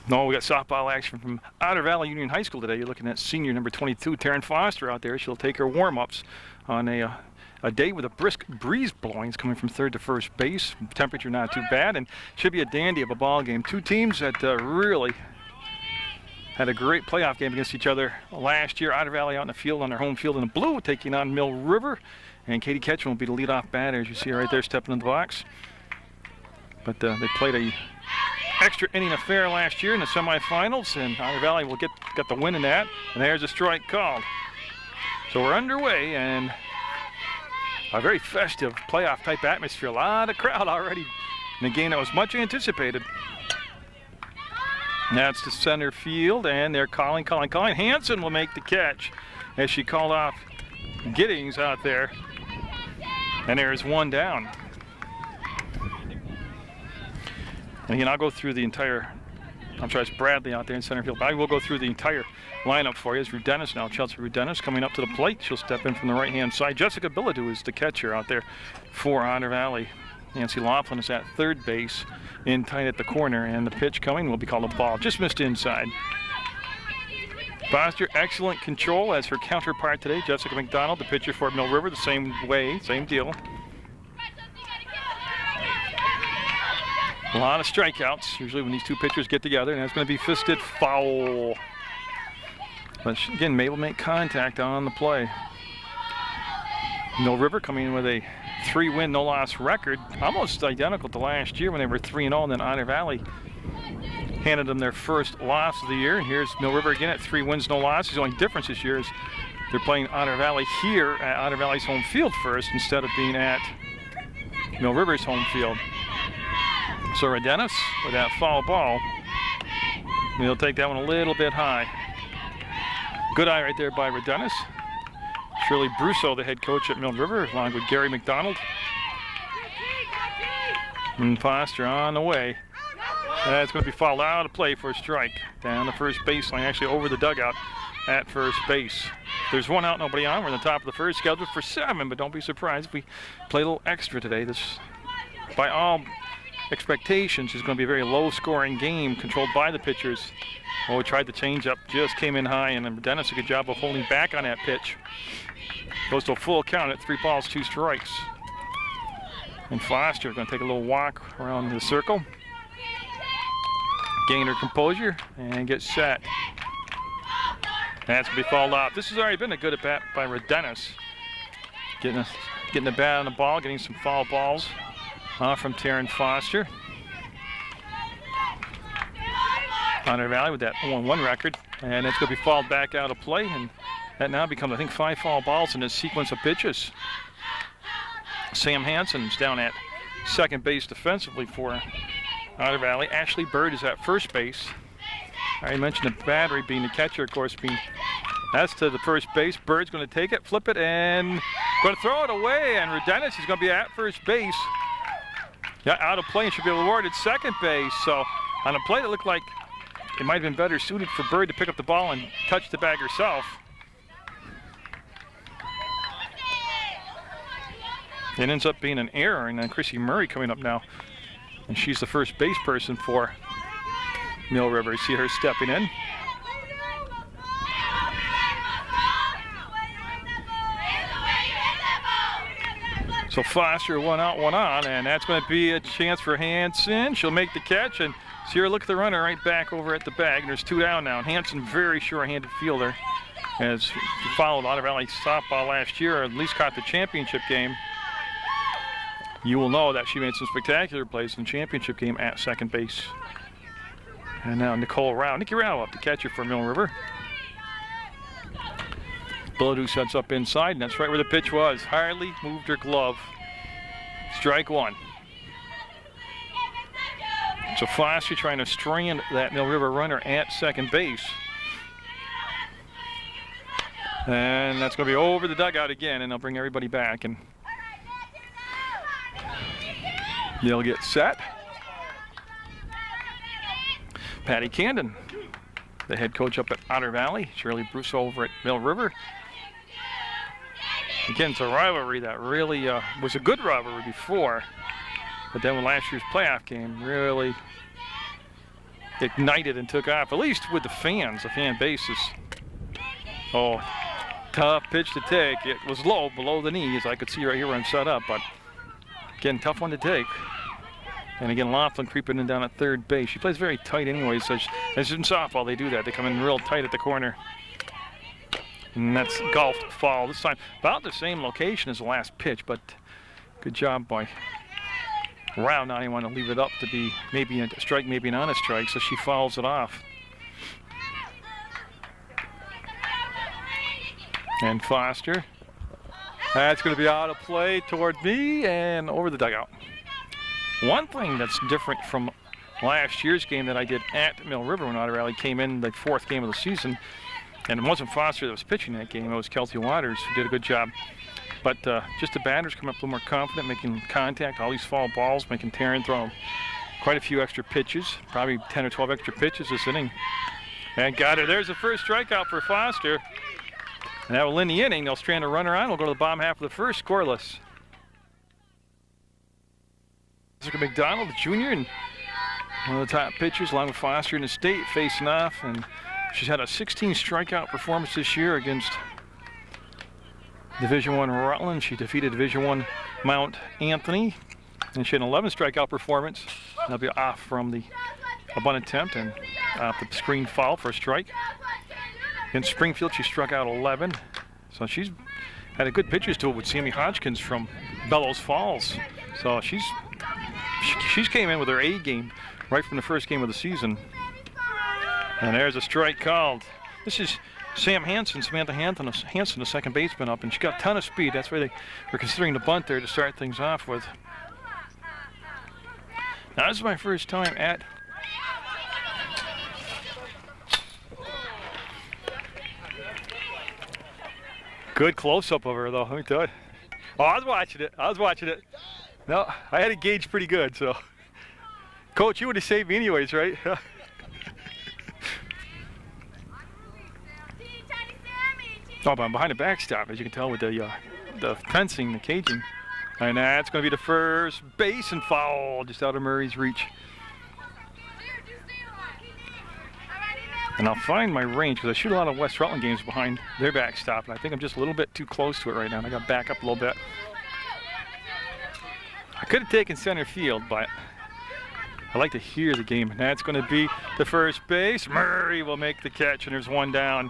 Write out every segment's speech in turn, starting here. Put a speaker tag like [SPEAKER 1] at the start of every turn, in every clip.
[SPEAKER 1] No, we got softball action from Otter Valley Union High School today. You're looking at senior number 22, Taryn Foster out there. She'll take her warm-ups on a day with a brisk breeze blowing. It's coming from third to first base. Temperature not too bad, and should be a dandy of a ball game. Two teams that really had a great playoff game against each other last year. Otter Valley out in the field on their home field in the blue, taking on Mill River. And Katie Ketchum will be the leadoff batter, as you see her right there stepping in the box. But they played a extra inning affair last year in the semifinals, and Otter Valley will get the win in that. And there's a strike called. So we're underway, and a very festive playoff type atmosphere. A lot of crowd already in a game that was much anticipated. That's to center field, and they're calling. Hansen will make the catch as she called off Giddings out there. And there's one down. And again, I'll go through the entire, I'm sorry, it's Bradley out there in center field, but I will go through the entire lineup for you. It's Rudenis now, Chelsea Rudenis coming up to the plate. She'll step in from the right-hand side. Jessica Billadu is the catcher out there for Otter Valley. Nancy Laughlin is at third base, in tight at the corner, and the pitch coming will be called a ball. Just missed inside. Foster, excellent control as her counterpart today. Jessica McDonald, the pitcher for Mill River, the same way, same deal. A lot of strikeouts, usually when these two pitchers get together, and that's going to be fisted foul. But again, May will make contact on the play. Mill River coming in with a 3-win, no-loss record, almost identical to last year when they were 3-0, and then Otter Valley handed them their first loss of the year. And here's Mill River again at 3 wins, no losses. The only difference this year is they're playing Otter Valley here at Otter Valley's home field first instead of being at Mill River's home field. So Rudenis with that foul ball. He'll take that one a little bit high. Good eye right there by Rudenis. Shirley Brousseau, the head coach at Mill River, along with Gary McDonald. And Foster on the way. That's going to be fouled out of play for a strike. Down the first baseline, actually over the dugout at first base. There's one out, nobody on. We're in the top of the first, scheduled for 7, but don't be surprised if we play a little extra today. This, by all expectations, is going to be a very low-scoring game controlled by the pitchers. Oh, we tried the changeup, just came in high, and then Dennis a good job of holding back on that pitch. Goes to a full count at 3 balls, 2 strikes. And Foster going to take a little walk around the circle, gain her composure, and get set. That's going to be fouled off. This has already been a good at-bat by Rudenis. Getting the bat on the ball, getting some foul balls from Taryn Foster. Otter Valley with that 0-1 record, and it's going to be fouled back out of play, and that now becomes, I think, 5 foul balls in this sequence of pitches. Sam Hansen's down at second base defensively for Otter Valley. Ashley Bird is at first base. I already mentioned the battery being the catcher, of course, that's to the first base. Bird's going to take it, flip it, and going to throw it away, and Rudenis is going to be at first base. Yeah, out of play and should be awarded second base. So on a play that looked like it might have been better suited for Bird to pick up the ball and touch the bag herself. It ends up being an error, and then Chrissy Murray coming up now. And she's the first base person for Mill River. You see her stepping in. So Foster, 1 out, 1 on, and that's going to be a chance for Hansen. She'll make the catch, and see her look at the runner right back over at the bag. And there's 2 down now. And Hansen, very sure-handed fielder, has followed Otter Valley softball last year, or at least caught the championship game. You will know that she made some spectacular plays in the championship game at second base. And now Nikki Rao up, the catcher for Mill River. Billadu sets up inside, and that's right where the pitch was. Hardly moved her glove. Strike 1. So Foster trying to strand that Mill River runner at second base. And that's going to be over the dugout again, and they'll bring everybody back, and they'll get set. Patty Camden, the head coach up at Otter Valley. Shirley Brousseau over at Mill River. Again, it's a rivalry that really was a good rivalry before, but then when last year's playoff game really ignited and took off, at least with the fans, the fan bases. Oh, tough pitch to take. It was low, below the knees. I could see right here where I'm set up, but again, tough one to take. And again, Laughlin creeping in down at third base. She plays very tight anyway, so as in softball, they do that. They come in real tight at the corner. And that's golfed foul this time. About the same location as the last pitch, but good job by Rao. Now you want to leave it up to be maybe a strike, maybe not a strike, so she fouls it off. And Foster. That's going to be out of play toward me and over the dugout. One thing that's different from last year's game that I did at Mill River when Otter Valley came in the 4th game of the season, and it wasn't Foster that was pitching that game, it was Kelsey Waters who did a good job. But just the batters come up a little more confident, making contact, all these foul balls, making Taryn throw quite a few extra pitches, probably 10 or 12 extra pitches this inning. And got her. There's the first strikeout for Foster. And that will end the inning. They'll strand a runner on. We'll go to the bottom half of the first, scoreless. Jessica McDonald, the junior, and one of the top pitchers, along with Foster in the state, facing off. And she's had a 16 strikeout performance this year against Division I Rutland. She defeated Division I Mount Anthony. And she had an 11 strikeout performance. That'll be off from the bunt attempt and off the screen foul for a strike. In Springfield, she struck out 11. So she's had a good pitcher's duel with Sammy Hodgkins from Bellows Falls. So she's came in with her A game right from the first game of the season. And there's a strike called. This is Sam Hansen, Samantha Hansen, the second baseman up, and she got a ton of speed. That's why they were considering the bunt there to start things off with. Now this is my first time at good close-up of her, though, let me tell you. Oh, I was watching it. No, I had it gauged pretty good, so. Coach, you would have saved me anyways, right? Oh, but I'm behind the backstop, as you can tell with the fencing, the caging. And that's going to be the first base and foul, just out of Murray's reach. And I'll find my range, because I shoot a lot of West Rutland games behind their backstop, and I think I'm just a little bit too close to it right now, and I got to back up a little bit. I could have taken center field, but I like to hear the game, and that's going to be the first base. Murray will make the catch, and there's one down.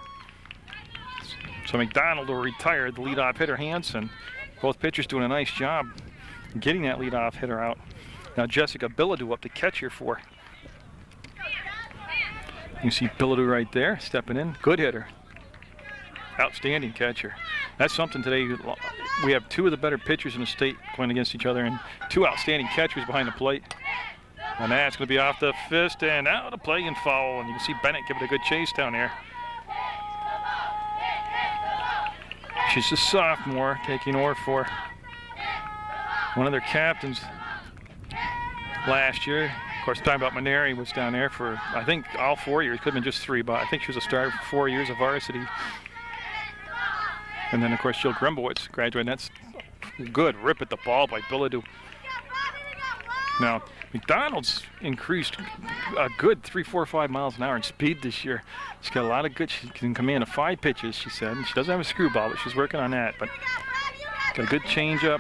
[SPEAKER 1] So McDonald will retire, the leadoff hitter Hansen. Both pitchers doing a nice job getting that leadoff hitter out. Now Jessica Bilodeau up to catch here for. You see Bilodeau right there, stepping in. Good hitter. Outstanding catcher. That's something today. We have two of the better pitchers in the state playing against each other and two outstanding catchers behind the plate. And that's going to be off the fist and out of play and foul. And you can see Bennett give it a good chase down there. She's a sophomore taking over for one of their captains last year. Of course, talking about Maneri was down there for, I think, all 4 years. Could have been just 3, but I think she was a starter for 4 years of varsity. And then, of course, Jill Grimbowitz graduated. That's good rip at the ball by Bilodeau. Now, McDonald's increased a good 3, 4, 5 miles an hour in speed this year. She's got a lot of good, she can command 5 pitches, she said. And she doesn't have a screwball, but she's working on that. But got a good changeup.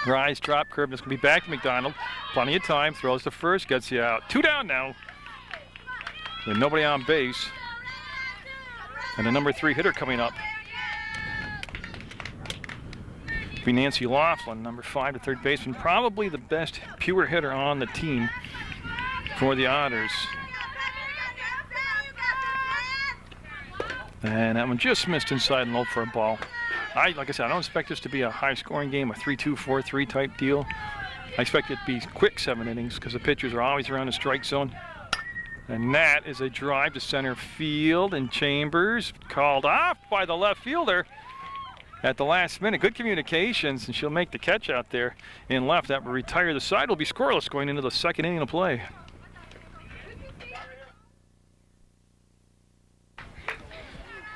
[SPEAKER 1] Rise, drop, curve. This can be back to McDonald. Plenty of time. Throws to first, gets you out. 2 down now. With nobody on base. And the number 3 hitter coming up. Be Nancy Laughlin, number 5, the third baseman. Probably the best pure hitter on the team for the Otters. And that one just missed inside and low for a ball. Like I said, I don't expect this to be a high-scoring game, a 3-2, 4-3 type deal. I expect it to be quick 7 innings because the pitchers are always around the strike zone. And that is a drive to center field, and Chambers called off by the left fielder at the last minute. Good communications, and she'll make the catch out there in left. That will retire the side. Will be scoreless going into the second inning of play.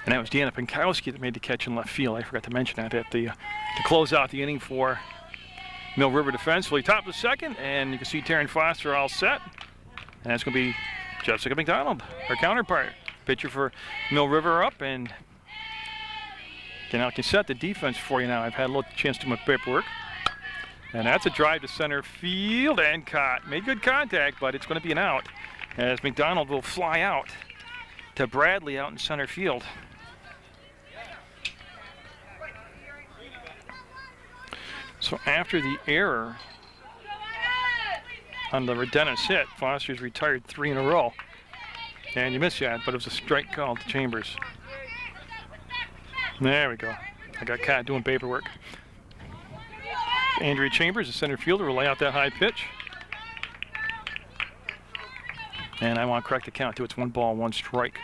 [SPEAKER 1] And that was Deanna Pinkowski that made the catch in left field. I forgot to mention that at the to close out the inning for Mill River defensively. Top of the second, and you can see Taryn Foster all set. And that's going to be Jessica McDonald, her counterpart. Pitcher for Mill River up, and again, I can set the defense for you now. I've had a little chance to do my paperwork. And that's a drive to center field and caught. Made good contact, but it's going to be an out as McDonald will fly out to Bradley out in center field. So after the error on the Redennis hit, Foster's retired 3 in a row. And you missed that, but it was a strike call to Chambers. There we go. I got caught doing paperwork. Andrea Chambers, the center fielder, will lay out that high pitch. And I want to correct the count too. It's 1 ball, 1 strike.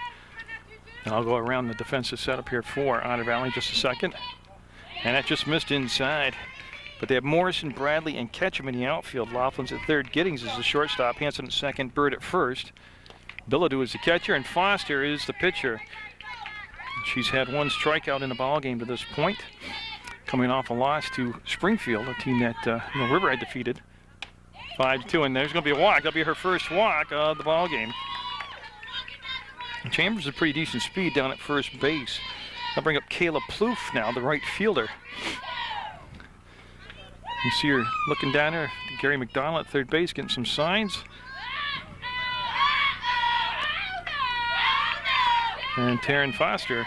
[SPEAKER 1] And I'll go around the defensive setup here for Otter Valley in just a second. And that just missed inside. But they have Morrison, Bradley, and Ketchum in the outfield. Laughlin's at third, Giddings is the shortstop, Hanson at second, Bird at first. Bilodeau is the catcher, and Foster is the pitcher. She's had 1 strikeout in the ballgame to this point, coming off a loss to Springfield, a team that Mill River had defeated 5-2. And there's going to be a walk. That'll be her first walk of the ballgame. Chambers has a pretty decent speed down at first base. I'll bring up Kayla Plouffe now, the right fielder. You see her looking down there. Gary McDonald at third base getting some signs. And Taryn Foster.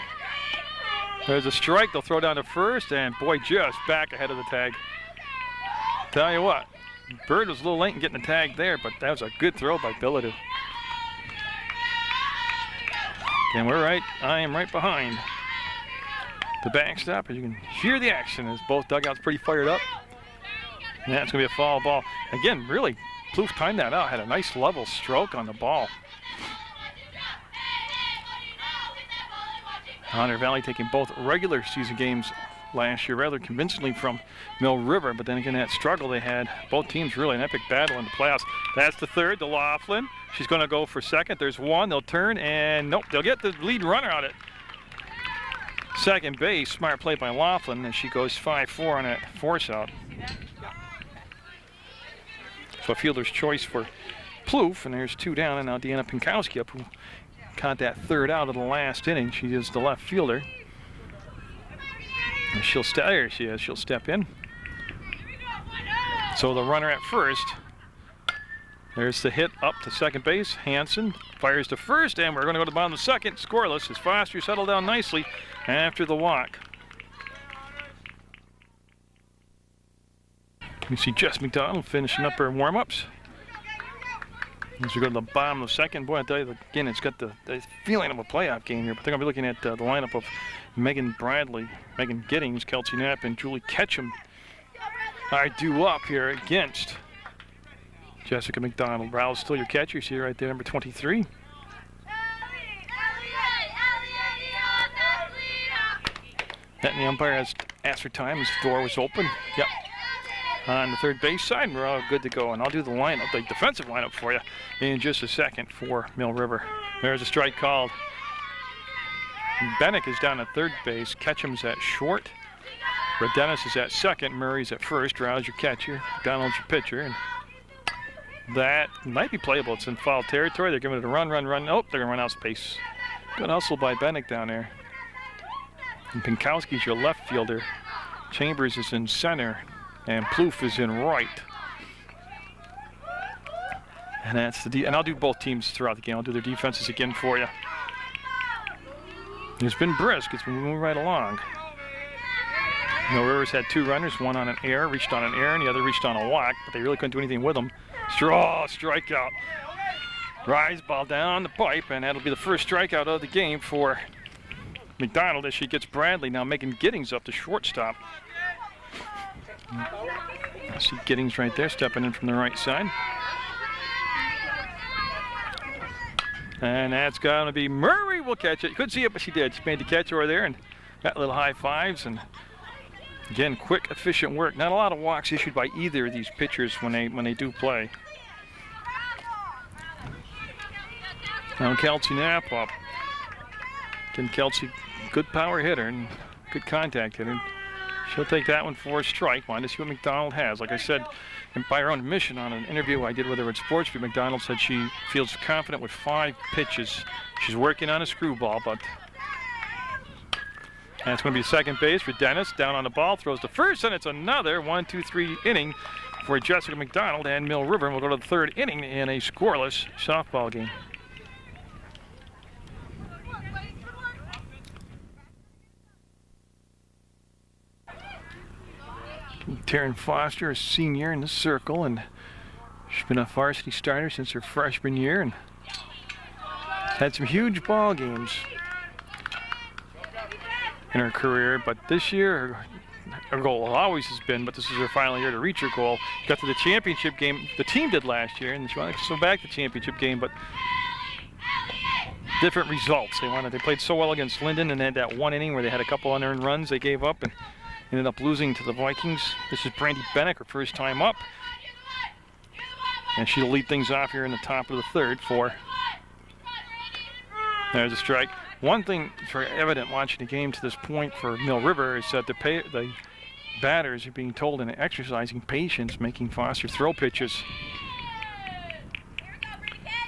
[SPEAKER 1] There's a strike. They'll throw down to first, and boy, just back ahead of the tag. Tell you what, Bird was a little late in getting the tag there, but that was a good throw by Bilodeau. And we're right. I am right behind the backstop, as you can hear the action as both dugouts pretty fired up. And that's going to be a foul ball. Again, really, Plouffe timed that out. Had a nice level stroke on the ball. Otter Valley taking both regular season games last year rather convincingly from Mill River, but then again, that struggle they had. Both teams really an epic battle in the playoffs. That's the third to Laughlin. She's going to go for second. There's 1. They'll turn, and nope, they'll get the lead runner out at second base. Smart play by Laughlin as she goes 5-4 on that force out. So a fielder's choice for Plouffe, and there's 2 down, and now Deanna Pinkowski up, who caught that third out of the last inning. She is the left fielder. And she'll there she is. She'll step in. So the runner at first. There's the hit up to second base. Hanson fires to first, and we're going to go to the bottom of the second. Scoreless as Foster settled down nicely after the walk. You see Jess McDonald finishing up her warm-ups. As we go to the bottom of the second, boy, I tell you, again, it's got the feeling of a playoff game here. But they're going to be looking at the lineup of Megan Bradley, Megan Giddings, Kelsey Knapp, and Julie Ketchum are due up here against Jessica McDonald. Rowell's still your catcher. You see her right there, number 23. And the umpire has asked for time. His door was open. Yep. On the third base side, we're all good to go. And I'll do the lineup, the defensive lineup for you in just a second for Mill River. There's a strike called. Bennick is down at third base. Ketchum's at short. Redennis is at second. Murray's at first. Rouse your catcher. Donald's your pitcher. And that might be playable. It's in foul territory. They're giving it a run. Oh, they're going to run out of space. Good hustle by Bennick down there. And Pinkowski's your left fielder. Chambers is in center. And Plouffe is in right. And that's and I'll do both teams throughout the game. I'll do their defenses again for you. It's been brisk. It's been moving right along. Mill River's had 2 runners, 1 on an error, reached on an error, and the other reached on a walk, but they really couldn't do anything with them. Strikeout. Rise ball down the pipe, and that'll be the first strikeout of the game for McDonald as she gets Bradley now making Giddings up to shortstop. I see Giddings right there stepping in from the right side. And that's going to be Murray will catch it. You couldn't see it, but she did. She made the catch over there and got little high fives. And again, quick, efficient work. Not a lot of walks issued by either of these pitchers when they do play. Now Kelsey Knapp up. Again, Kelsey, good power hitter and good contact hitter. She'll take that one for a strike. Wanted to see what McDonald has. Like I said, and by her own admission on an interview I did with her at Sportsview, McDonald said she feels confident with 5 pitches. She's working on a screwball, but and it's going to be second base for Dennis. Down on the ball, throws the first, and it's another 1-2-3 inning for Jessica McDonald and Mill River. And we'll go to the 3rd inning in a scoreless softball game. Taryn Foster, a senior in the circle, and she's been a varsity starter since her freshman year and had some huge ball games in her career. But this year, her goal always has been, but this is her final year to reach her goal. Got to the championship game, the team did last year, and she wanted to go back to the championship game, but different results. They played so well against Linden, and they had that 1 inning where they had a couple unearned runs they gave up and ended up losing to the Vikings. This is Brandy Bennick, her first time up. And she'll lead things off here in the top of the 3rd for. There's a strike. One thing that's very evident watching the game to this point for Mill River is that the batters are being told and exercising patience, making Foster throw pitches.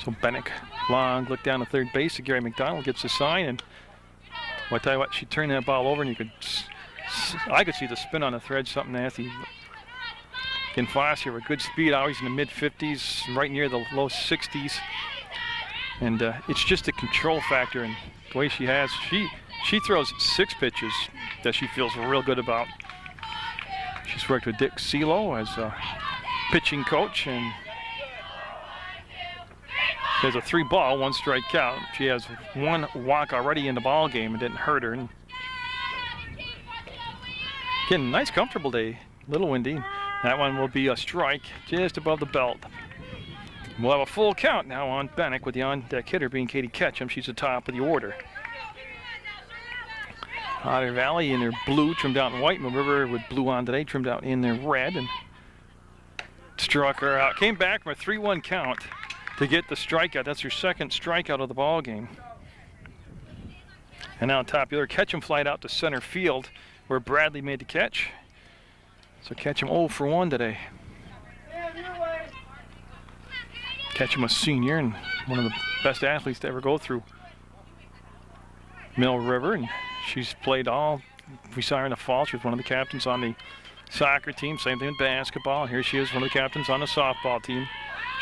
[SPEAKER 1] So Bennick, long look down to third base. Gary McDonald gets the sign, and well, I tell you what, she turned that ball over, and I could see the spin on the thread, something nasty. Again, Foster with good speed, always in the mid-50s, right near the low 60s. And it's just a control factor, and the way she has, she throws 6 pitches that she feels real good about. She's worked with Dick Celo as a pitching coach, and she has a 3-ball, 1-strike count. She has 1 walk already in the ball game. It didn't hurt her. And again, nice, comfortable day. A little windy. That one will be a strike just above the belt. We'll have a full count now on Bennick, with the on-deck hitter being Katie Ketchum. She's the top of the order. Otter Valley in their blue, trimmed out in white. Mill River with blue on today, trimmed out in their red. And struck her out. Came back from a 3-1 count to get the strikeout. That's her 2nd strikeout of the ball game. And now on top, the other Ketchum flied out to center field, where Bradley made the catch. So Ketchum 0 for 1 today. Ketchum, a senior and one of the best athletes to ever go through Mill River, and she's played all. We saw her in the fall. She was one of the captains on the soccer team. Same thing with basketball. Here she is, one of the captains on the softball team.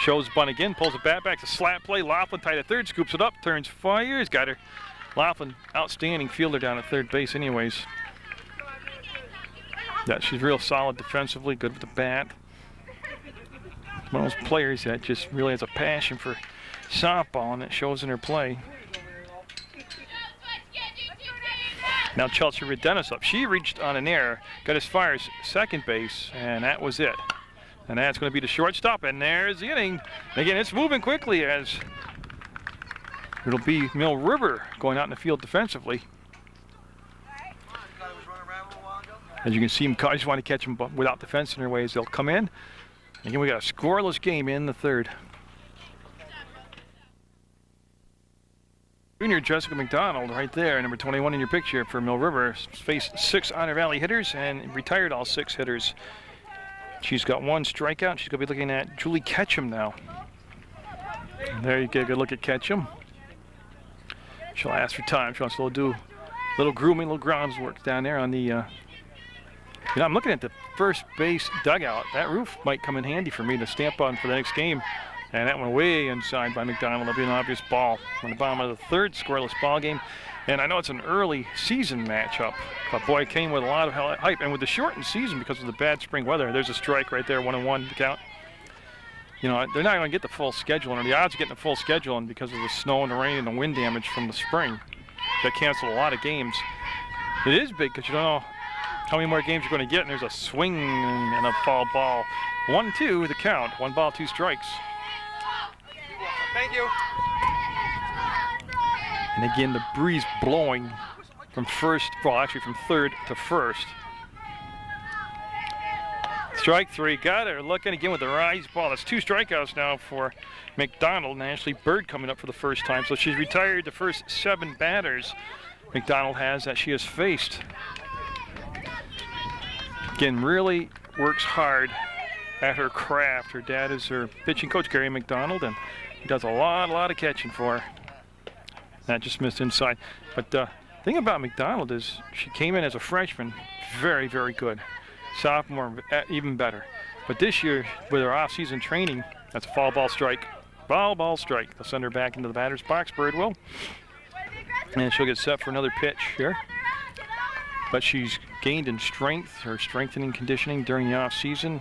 [SPEAKER 1] Shows bunt again, pulls it back to slap play. Laughlin tied at third, scoops it up, turns, fires, got her. Laughlin, outstanding fielder down at third base anyways. Yeah, she's real solid defensively, good with the bat. One of those players that just really has a passion for softball, and it shows in her play. Now Chelsea with Dennis up. She reached on an error, got as far as second base, and that was it. And that's going to be the shortstop, and there's the inning. And again, it's moving quickly as it'll be Mill River going out in the field defensively. As you can see, I just want to catch them without defense in their way as they'll come in. Again, we got a scoreless game in the 3rd. Junior Jessica McDonald right there, number 21 in your picture for Mill River, faced 6 Otter Valley hitters and retired all 6 hitters. She's got 1 strikeout. She's going to be looking at Julie Ketchum now. And there you get a good look at Ketchum. She'll ask for time. She wants to do a little grooming, little grounds work down there on the I'm looking at the first base dugout. That roof might come in handy for me to stamp on for the next game. And that went way inside by McDonald. That'll be an obvious ball on the bottom of the 3rd scoreless ball game. And I know it's an early season matchup, but boy, it came with a lot of hype. And with the shortened season because of the bad spring weather, there's a strike right there, 1-1 to count. You know, they're not going to get the full schedule, and the odds of getting the full schedule, and because of the snow and the rain and the wind damage from the spring, that canceled a lot of games. It is big because you don't know how many more games you're going to get, and there's a swing and a foul ball. 1-2 the count. 1 ball, 2 strikes.
[SPEAKER 2] Thank you.
[SPEAKER 1] And again, the breeze blowing from first, well, actually from 3rd to 1st. Strike 3, got her. Looking again with the rise ball. That's 2 strikeouts now for McDonald, and Ashley Bird coming up for the first time. So she's retired the first 7 batters McDonald has that she has faced. Again, really works hard at her craft. Her dad is her pitching coach, Gary McDonald, and he does a lot of catching for her. That just missed inside. But the thing about McDonald is she came in as a freshman, very good. Sophomore, even better. But this year, with her off-season training, that's a foul ball strike. Foul ball strike. They'll send her back into the batter's box, Bird will. And she'll get set for another pitch here. But she's gained in strength, her strengthening conditioning during the off-season.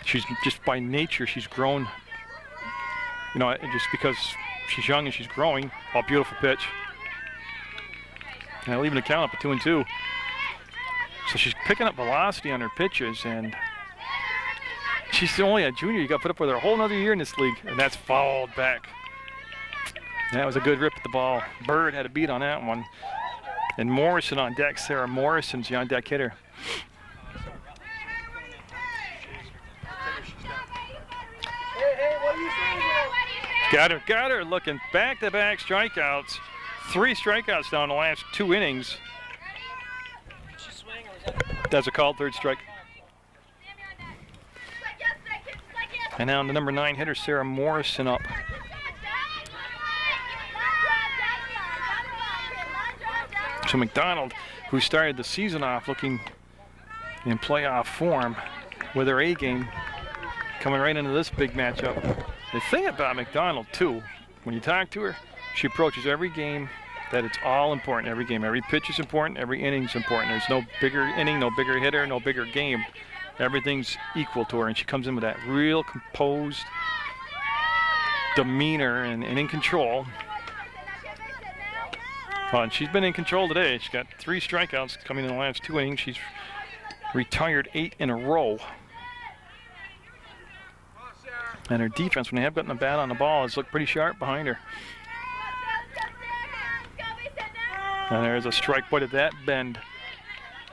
[SPEAKER 1] She's just by nature, she's grown, you know, just because she's young and she's growing. Oh, beautiful pitch. And leaving the count up at 2-2. So she's picking up velocity on her pitches, and she's only a junior. You got to put up with her a whole another year in this league, and that's fouled back. That was a good rip at the ball. Bird had a beat on that one. And Morrison on deck. Sarah Morrison's the on deck hitter. Got her looking back-to-back strikeouts. 3 strikeouts down the last 2 innings. That's a called third strike. And now the number 9 hitter, Sarah Morrison, up. So McDonald, who started the season off looking in playoff form with her A game, coming right into this big matchup. The thing about McDonald, too, when you talk to her, she approaches every game that it's all important. Every game, every pitch is important, every inning's important. There's no bigger inning, no bigger hitter, no bigger game. Everything's equal to her, and she comes in with that real composed demeanor and in control. And she's been in control today. She's got 3 strikeouts coming in the last 2 innings. She's retired 8 in a row. And her defense, when they have gotten the bat on the ball, has looked pretty sharp behind her. And there's a strike point at that bend.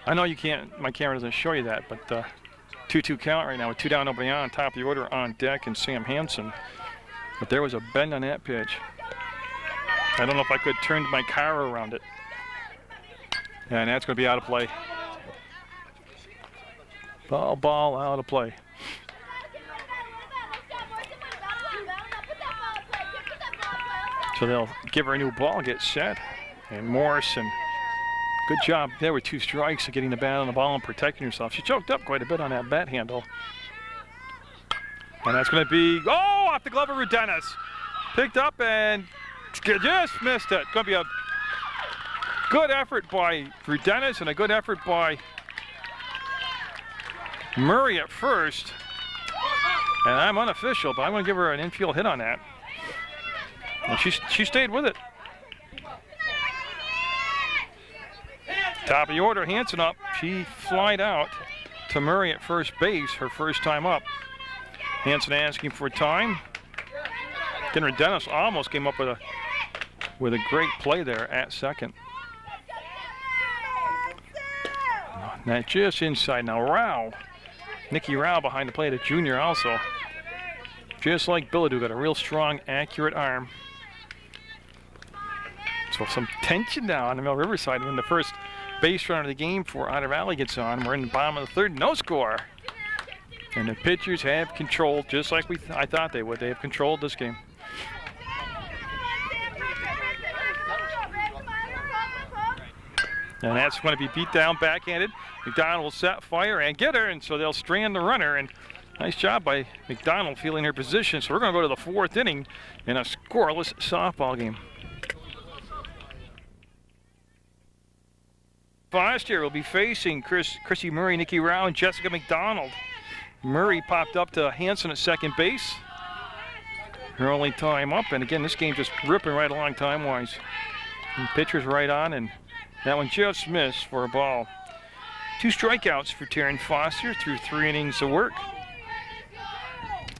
[SPEAKER 1] I know you can't, my camera doesn't show you that, but 2-2 count right now with 2 down, nobody on, top of the order on deck, and Sam Hansen. But there was a bend on that pitch. I don't know if I could turn my car around it. And that's going to be out of play. Ball out of play. So they'll give her a new ball, get set. And Morrison, good job. There were 2 strikes of getting the bat on the ball and protecting herself. She choked up quite a bit on that bat handle. And that's going to be, oh, off the glove of Rudenis. Picked up and just missed it. Going to be a good effort by Rudenis and a good effort by Murray at first. And I'm unofficial, but I'm going to give her an infield hit on that. And she stayed with it. Top of the order, Hansen up. She flied out to Murray at first base, her first time up. Hansen asking for time. Then Dennis almost came up with a great play there at second. Now just inside. Now Rao, Nikki Rao behind the plate, a junior also. Just like Billadu, got a real strong, accurate arm. So some tension now on the Mill River side when the first base runner of the game for Otter Valley gets on. We're in the bottom of the 3rd, no score. And the pitchers have controlled, just like I thought they would. They have controlled this game. And that's going to be beat down, backhanded. McDonald will set, fire, and get her, and so they'll strand the runner. And nice job by McDonald feeling her position. So we're going to go to the 4th inning in a scoreless softball game. Foster will be facing Chrissy Murray, Nikki Rao, and Jessica McDonald. Murray popped up to Hansen at second base. Her only time up, and again, this game just ripping right along time-wise. And pitcher's right on, and that one just missed for a ball. 2 strikeouts for Taryn Foster through 3 innings of work.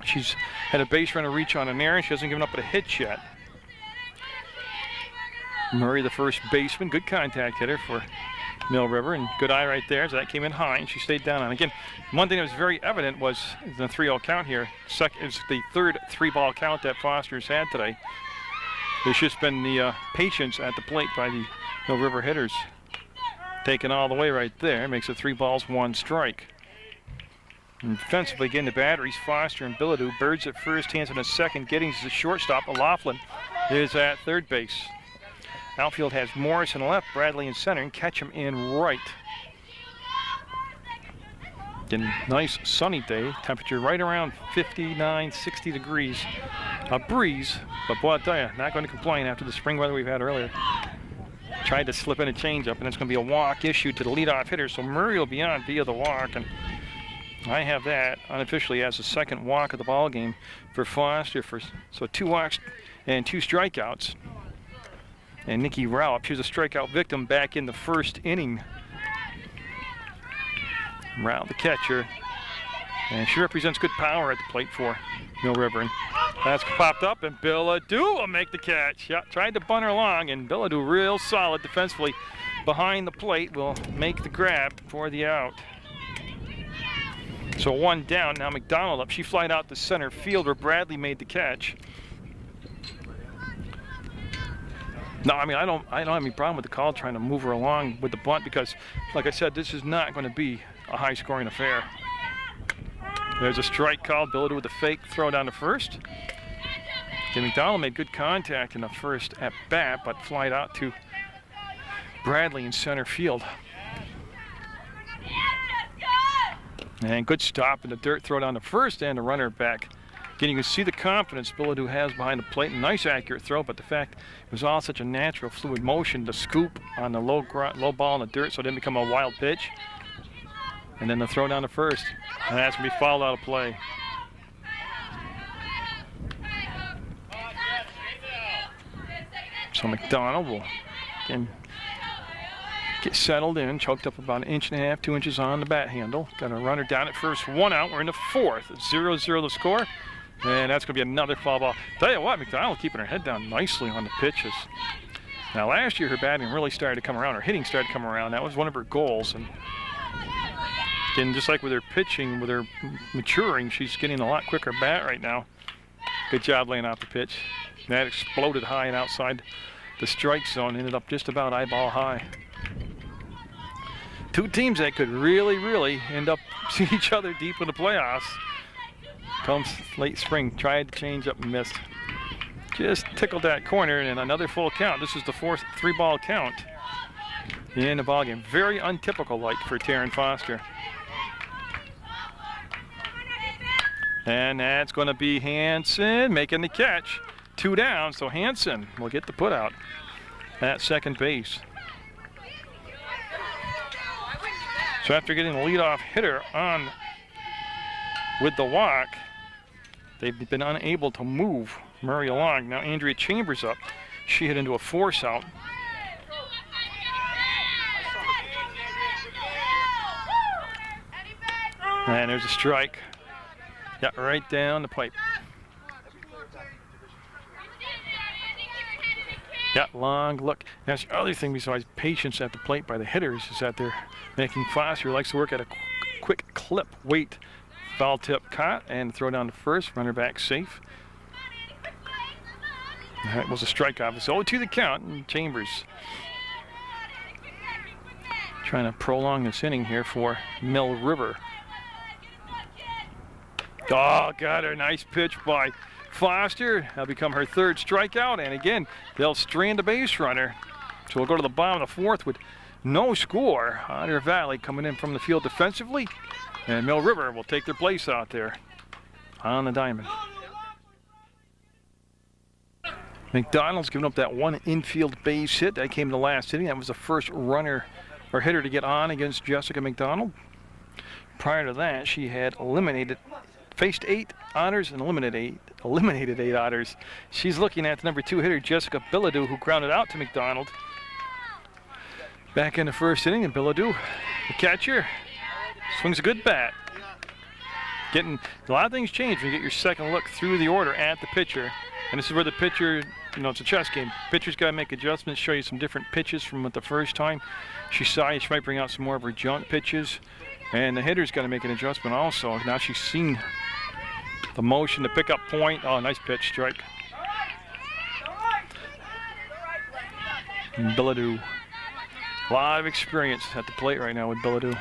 [SPEAKER 1] She's had a base runner reach on an error. She hasn't given up a hit yet. Murray, the first baseman, good contact hitter for Mill River, and good eye right there. So that came in high, and she stayed down on. Again, one thing that was very evident was the 3-0 count here. It's the 3rd 3-ball count that Foster's had today. There's just been the patience at the plate by the Mill River hitters. Taken all the way right there. Makes it 3 balls, 1 strike. And defensively, again, the batteries, Foster and Bilodeau. Birds at first, Hansen at second. Giddings is the shortstop. O'Loughlin is at third base. Outfield has Morris in left, Bradley in center, and Ketchum in right. Again, nice sunny day. Temperature right around 59, 60 degrees. A breeze, but boy, I'll tell you, not going to complain after the spring weather we've had earlier. Tried to slip in a changeup, and it's going to be a walk issued to the leadoff hitter, so Murray will be on via the walk, and I have that unofficially as the second walk of the ball game for Foster. So 2 walks and 2 strikeouts. And Nikki Raup, she was a strikeout victim back in the first inning. Raup, the catcher, and she represents good power at the plate for Mill River. And that's popped up, and Bilodeau will make the catch. Yeah, tried to bunt her along, and Bilodeau real solid defensively behind the plate will make the grab for the out. So 1 down, now McDonald up. She flied out to center field where Bradley made the catch. No, I mean, I don't have any problem with the call trying to move her along with the bunt because, like I said, this is not going to be a high-scoring affair. There's a strike called. Bilodeau with a fake throw down to first. Okay, McDonald made good contact in the first at bat, but flied out to Bradley in center field. And good stop in the dirt, throw down to first, and the runner back. Again, you can see the confidence Bilodeau has behind the plate. Nice accurate throw, but the fact it was all such a natural, fluid motion to scoop on the low ball in the dirt so it didn't become a wild pitch. And then the throw down to first. And that's going to be fouled out of play. So McDonald will, again, get settled in, choked up about 1.5 inches, 2 inches on the bat handle. Got a runner down at first, 1 out. We're in the 4th. 0-0 the score. And that's going to be another foul ball. Tell you what, McDonald keeping her head down nicely on the pitches. Now, last year her batting really started to come around. Her hitting started to come around. That was one of her goals. And again, just like with her pitching, with her maturing, she's getting a lot quicker bat right now. Good job laying out the pitch. That exploded high and outside the strike zone. Ended up just about eyeball high. 2 teams that could really end up seeing each other deep in the playoffs. Comes late spring, tried to change up and missed. Just tickled that corner, and another full count. This is the 4th 3-ball count in the ball game. Very untypical like for Taryn Foster. And that's going to be Hansen making the catch. 2 down, so Hansen will get the put out at second base. So after getting the leadoff hitter on with the walk, they've been unable to move Murray along. Now Andrea Chambers up. She hit into a force out. And there's a strike. Yeah, right down the pipe. Yeah, long look. That's the other thing besides patience at the plate by the hitters is that they're making Foster, who likes to work at a quick clip. Wait, foul tip caught and throw down to first. Runner back safe. That was a strikeout. It's 0-2 the count, and Chambers trying to prolong this inning here for Mill River. Oh, got her. Nice pitch by Foster. That'll become her 3rd strikeout, and again, they'll strand a base runner. So we'll go to the bottom of the 4th with no score. Otter Valley coming in from the field defensively, and Mill River will take their place out there on the diamond. McDonald's giving up that 1 infield base hit. That came in the last inning. That was the first runner or hitter to get on against Jessica McDonald. Prior to that, she had faced 8 Otters and eliminated 8 Otters. She's looking at the number 2 hitter, Jessica Bilodeau, who grounded out to McDonald. Back in the first inning, and Bilodeau, the catcher, swings a good bat. A lot of things change when you get your second look through the order at the pitcher. And this is where the pitcher, it's a chess game. Pitcher's got to make adjustments, show you some different pitches from the first time. She might bring out some more of her jump pitches. And the hitter's got to make an adjustment also. Now she's seen the motion to pick up point. Oh, nice pitch, strike. Bilodeau. A lot of experience at the plate right now with Bilodeau.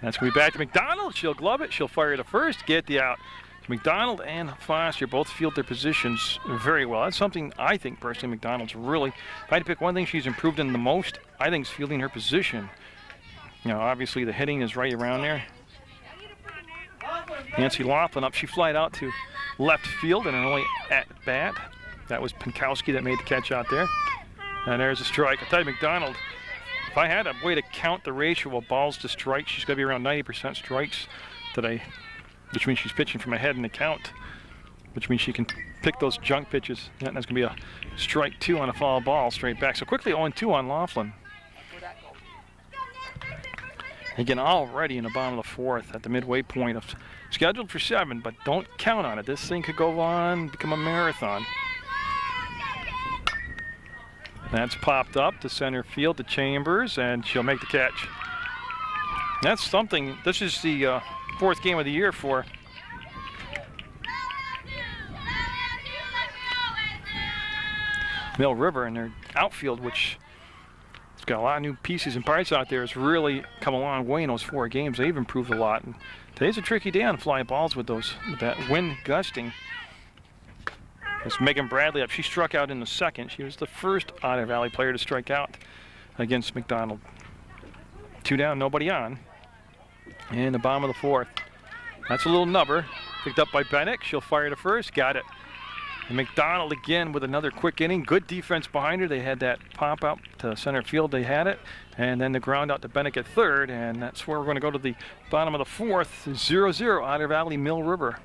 [SPEAKER 1] That's going to be back to McDonald. She'll glove it. She'll fire to first, get the out. McDonald and Foster both field their positions very well. That's something I think personally McDonald's really, if I had to pick one thing she's improved in the most, I think it's fielding her position. You know, obviously the hitting is right around there. Nancy Laughlin up. She flied out to left field and an early at bat. That was Pinkowski that made the catch out there. And there's a strike. I'll tell you, McDonald, if I had a way to count the ratio of balls to strikes, she's going to be around 90% strikes today, which means she's pitching from ahead in the count, which means she can pick those junk pitches. And that's going to be a strike 2 on a foul ball straight back. So quickly 0-2 on Laughlin. Again, already in the bottom of the 4th at the midway point of scheduled for 7, but don't count on it. This thing could go on, become a marathon. That's popped up to center field to Chambers, and she'll make the catch. That's something. This is the 4th game of the year for Mill River, and their outfield, which has got a lot of new pieces and parts out there, has really come a long way in those 4 games. They've improved a lot. And today's a tricky day on fly balls with that wind gusting. It's Megan Bradley up. She struck out in the 2nd. She was the first Otter Valley player to strike out against McDonald. 2 down, nobody on. In the bottom of the 4th. That's a little nubber. Picked up by Bennick. She'll fire to first. Got it. And McDonald again with another quick inning. Good defense behind her. They had that pop out to center field. They had it. And then the ground out to Bennick at 3rd. And that's where we're going to go to the bottom of the 4th. 0-0 Otter Valley, Mill River.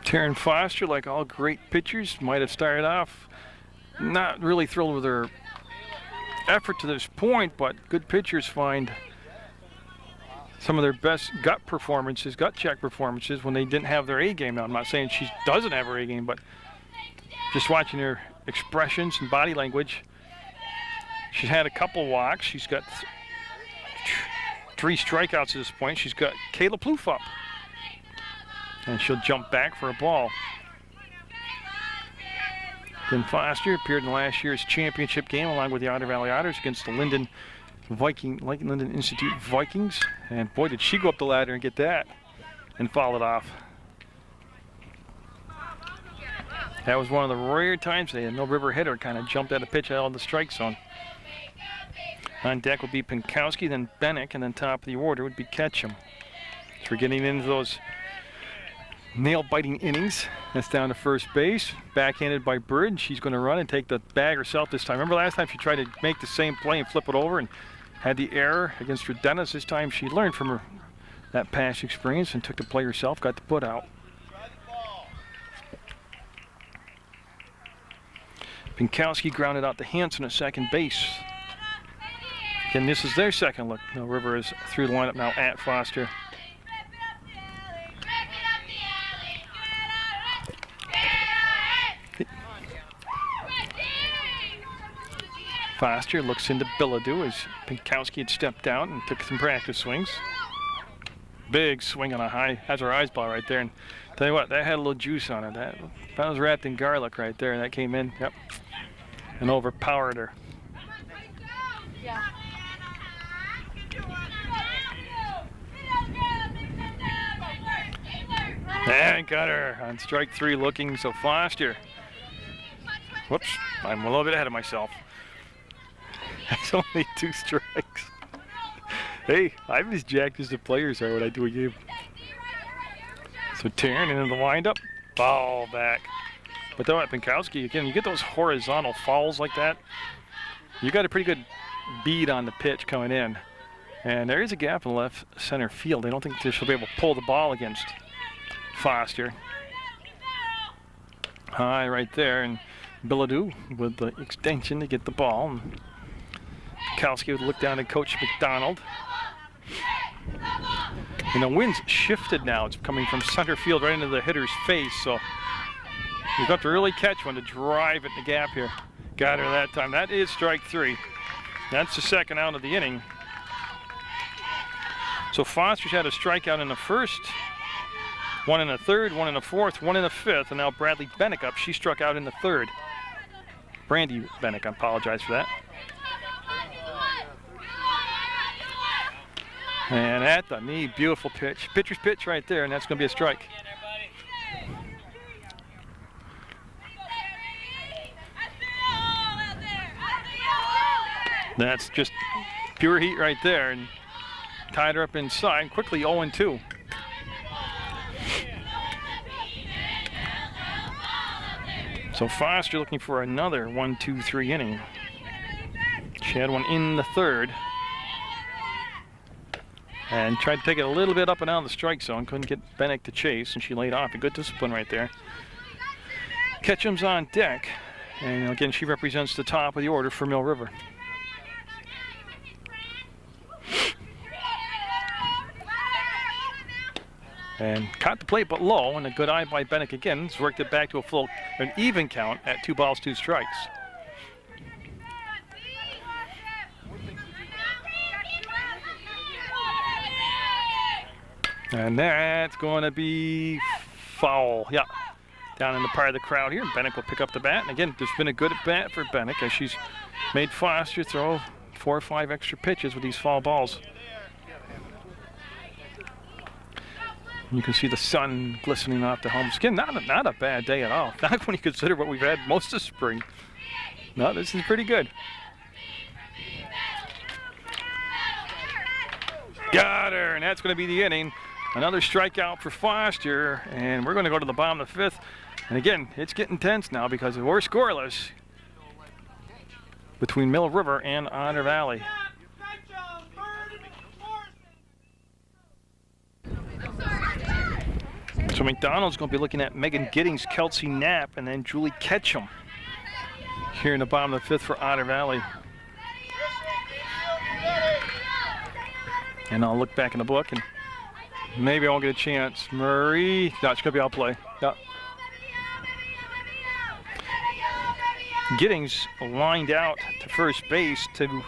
[SPEAKER 1] Taryn Foster, like all great pitchers, might have started off not really thrilled with her effort to this point, but good pitchers find some of their best gut check performances when they didn't have their A game. Now, I'm not saying she doesn't have her A game, but just watching her expressions and body language, she's had a couple walks. She's got 3 strikeouts at this point. She's got Kayla Plouffe up. And she'll jump back for a ball. Then Foster appeared in last year's championship game along with the Otter Valley Otters against the Linden Institute Vikings. And boy, did she go up the ladder and get that and foul it off. That was one of the rare times they had no river hitter kind of jumped at a pitch out of the strike zone. On deck would be Pinkowski, then Bennick, and then top of the order would be Ketchum. So we're getting into those nail-biting innings. That's down to first base. Backhanded by Bird. She's going to run and take the bag herself this time. Remember last time she tried to make the same play and flip it over and had the error against Dennis. This time she learned from that past experience and took the play herself, got the put out. Pinkowski grounded out to Hanson at second base. Again, this is their second look. Mill River is through the lineup now at Foster. Foster looks into Bilodeau as Pinkowski had stepped down and took some practice swings. Big swing on a high, that's her eyes ball right there. And tell you what, that had a little juice on it. That was wrapped in garlic right there. That came in, yep, and overpowered her. And got her on strike 3 looking, so Foster. Whoops, I'm a little bit ahead of myself. That's only 2 strikes. Hey, I'm as jacked as the players are when I do a game. So Taryn into the windup, ball back. But though at Pinkowski, again, you get those horizontal fouls like that, you got a pretty good bead on the pitch coming in. And there is a gap in left center field. I don't think she'll be able to pull the ball against Foster. High right there, and Bilodeau with the extension to get the ball. And Pinkowski would look down at Coach McDonald. And the wind's shifted now. It's coming from center field right into the hitter's face. So you've got to really catch one to drive it in the gap here. Got her that time. That is strike 3. That's the second out of the inning. So Foster's had a strikeout in the first, 1 in the 3rd, 1 in the 4th, 1 in the 5th, and now Bradley Bennick up. She struck out in the 3rd. Brandy Bennick, I apologize for that. And at the knee, beautiful pitch. Pitcher's pitch right there, and that's going to be a strike. That's just pure heat right there, and tied her up inside. Quickly 0-2. So Foster looking for another 1-2-3 inning. She had one in the third. And tried to take it a little bit up and out of the strike zone. Couldn't get Bennick to chase, and she laid off. A good discipline right there. Ketchum's on deck. And again, she represents the top of the order for Mill River. And caught the plate but low, and a good eye by Bennick again. Has worked it back to an even count at 2 balls, 2 strikes. And that's going to be foul. Yeah, down in the part of the crowd here. Bennick will pick up the bat. And again, there's been a good at bat for Bennick as she's made Foster throw 4 or 5 extra pitches with these foul balls. You can see the sun glistening off the home skin. Not a bad day at all. Not when you consider what we've had most of spring. No, this is pretty good. Got her, and that's going to be the inning. Another strikeout for Foster, and we're going to go to the bottom of the 5th. And again, it's getting tense now because we're scoreless between Mill River and Otter Valley. So McDonald's going to be looking at Megan Giddings, Kelsey Knapp, and then Julie Ketchum here in the bottom of the 5th for Otter Valley. And I'll look back in the book and maybe I won't get a chance. Murray, no, it's going to be outplay. Yeah. Giddings lined out to first base to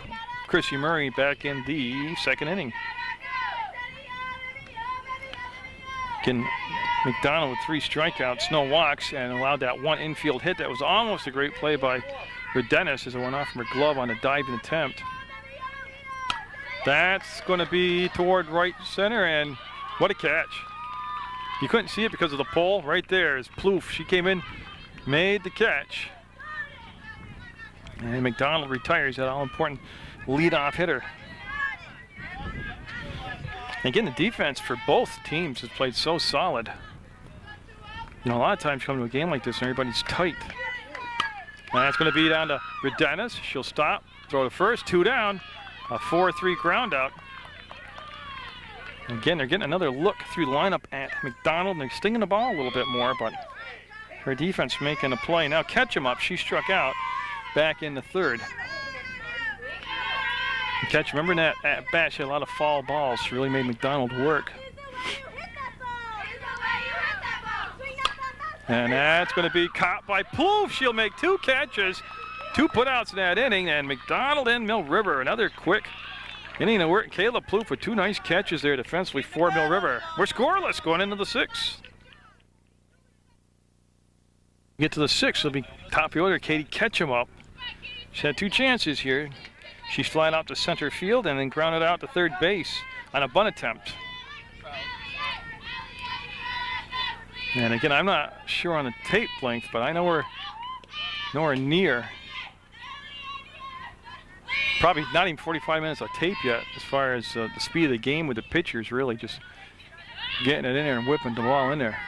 [SPEAKER 1] Chrissy Murray back in the 2nd inning. Again, McDonald with 3 strikeouts, no walks, and allowed that 1 infield hit. That was almost a great play by Dennis as it went off from her glove on a diving attempt. That's going to be toward right center, and what a catch. You couldn't see it because of the pole. Right there is Plouffe. She came in, made the catch. And McDonald retires, that all-important leadoff hitter. Again, the defense for both teams has played so solid. You know, a lot of times you come to a game like this and everybody's tight. And that's going to be down to Dennis. She'll stop, throw to first, 2 down. A 4-3 ground out. Again, they're getting another look through the lineup at McDonald, and they're stinging the ball a little bit more, but her defense making a play. Now Ketchum up. She struck out back in the 3rd. Ketchum, remember that at bat, she had a lot of foul balls. She really made McDonald work. And that's going to be caught by Plouffe. She'll make 2 catches. 2 putouts in that inning, and McDonald and Mill River. Another quick inning of work. Caleb Plouffe with 2 nice catches there defensively for Mill River. We're scoreless going into the 6th. Get to the 6th, it'll be top of the order. Katie Ketchum up. She had 2 chances here. She's flying out to center field and then grounded out to 3rd base on a bunt attempt. And again, I'm not sure on the tape length, but I know we're nowhere near. Probably not even 45 minutes of tape yet as far as the speed of the game with the pitchers really just getting it in there and whipping the ball in there.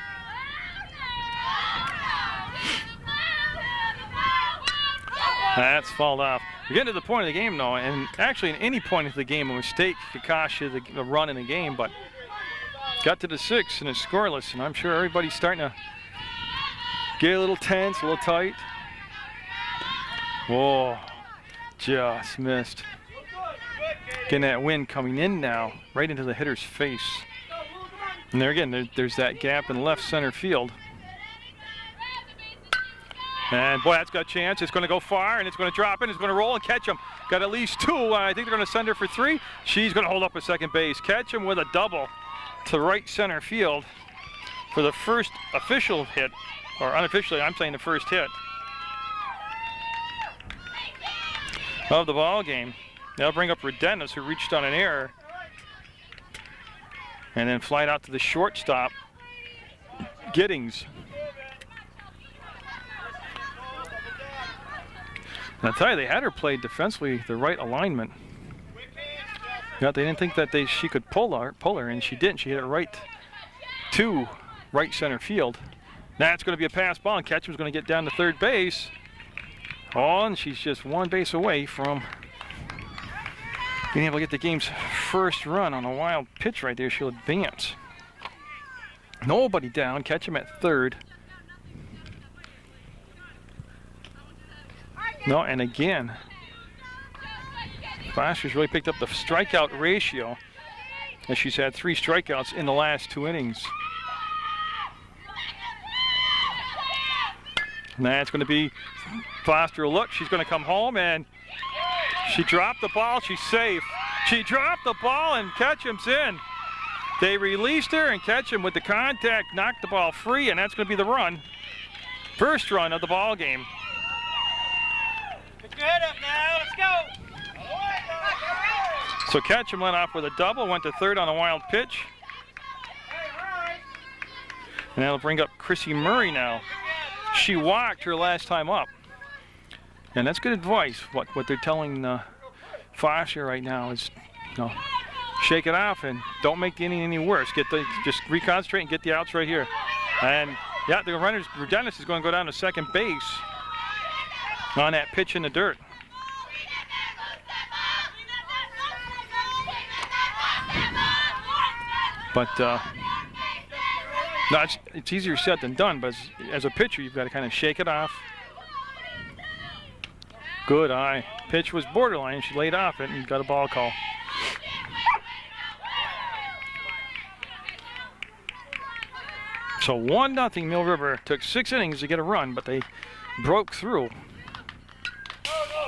[SPEAKER 1] That's fouled off. We're getting to the point of the game though, and actually at any point of the game a mistake could cost you the run in the game, but got to the 6th and it's scoreless, and I'm sure everybody's starting to get a little tense, a little tight. Whoa. Just missed. Getting that wind coming in now, right into the hitter's face. And there again, there's that gap in left center field. And boy, that's got a chance. It's going to go far, and it's going to drop in. It's going to roll and catch him. Got at least 2. I think they're going to send her for 3. She's going to hold up at second base. Catch him with a double to right center field for the first official hit, or unofficially, I'm saying the first hit. of the ball game. They'll bring up Redennis, who reached on an error. And then fly it out to the shortstop, Giddings. And I'll tell you, they had her play defensively the right alignment. Yeah, they didn't think that she could pull her, and she didn't. She hit it right to right center field. That's going to be a pass ball, and Ketchum's going to get down to third base. Oh, and she's just one base away from being able to get the game's first run on a wild pitch right there. She'll advance. Nobody down. Ketchum at third. No, and again, Foster's really picked up the strikeout ratio, as she's had 3 strikeouts in the last 2 innings. And that's going to be Foster a look. She's going to come home, and she dropped the ball. She's safe. She dropped the ball, and Ketchum's in. They released her, and Ketchum with the contact knocked the ball free, and that's going to be the run. First run of the ball game.
[SPEAKER 2] Get your head up now. Let's go.
[SPEAKER 1] So Ketchum led off with a double, went to third on a wild pitch. And that'll bring up Chrissy Murray now. She walked her last time up. And that's good advice. What they're telling Foster right now is, shake it off and don't make the inning any worse. Just reconcentrate and get the outs right here. And yeah, the runner's Dennis is going to go down to second base on that pitch in the dirt. But no, it's easier said than done. But as a pitcher, you've got to kind of shake it off. Good eye. Pitch was borderline. She laid off it and got a ball call. So 1-0 Mill River. Took 6 innings to get a run, but they broke through.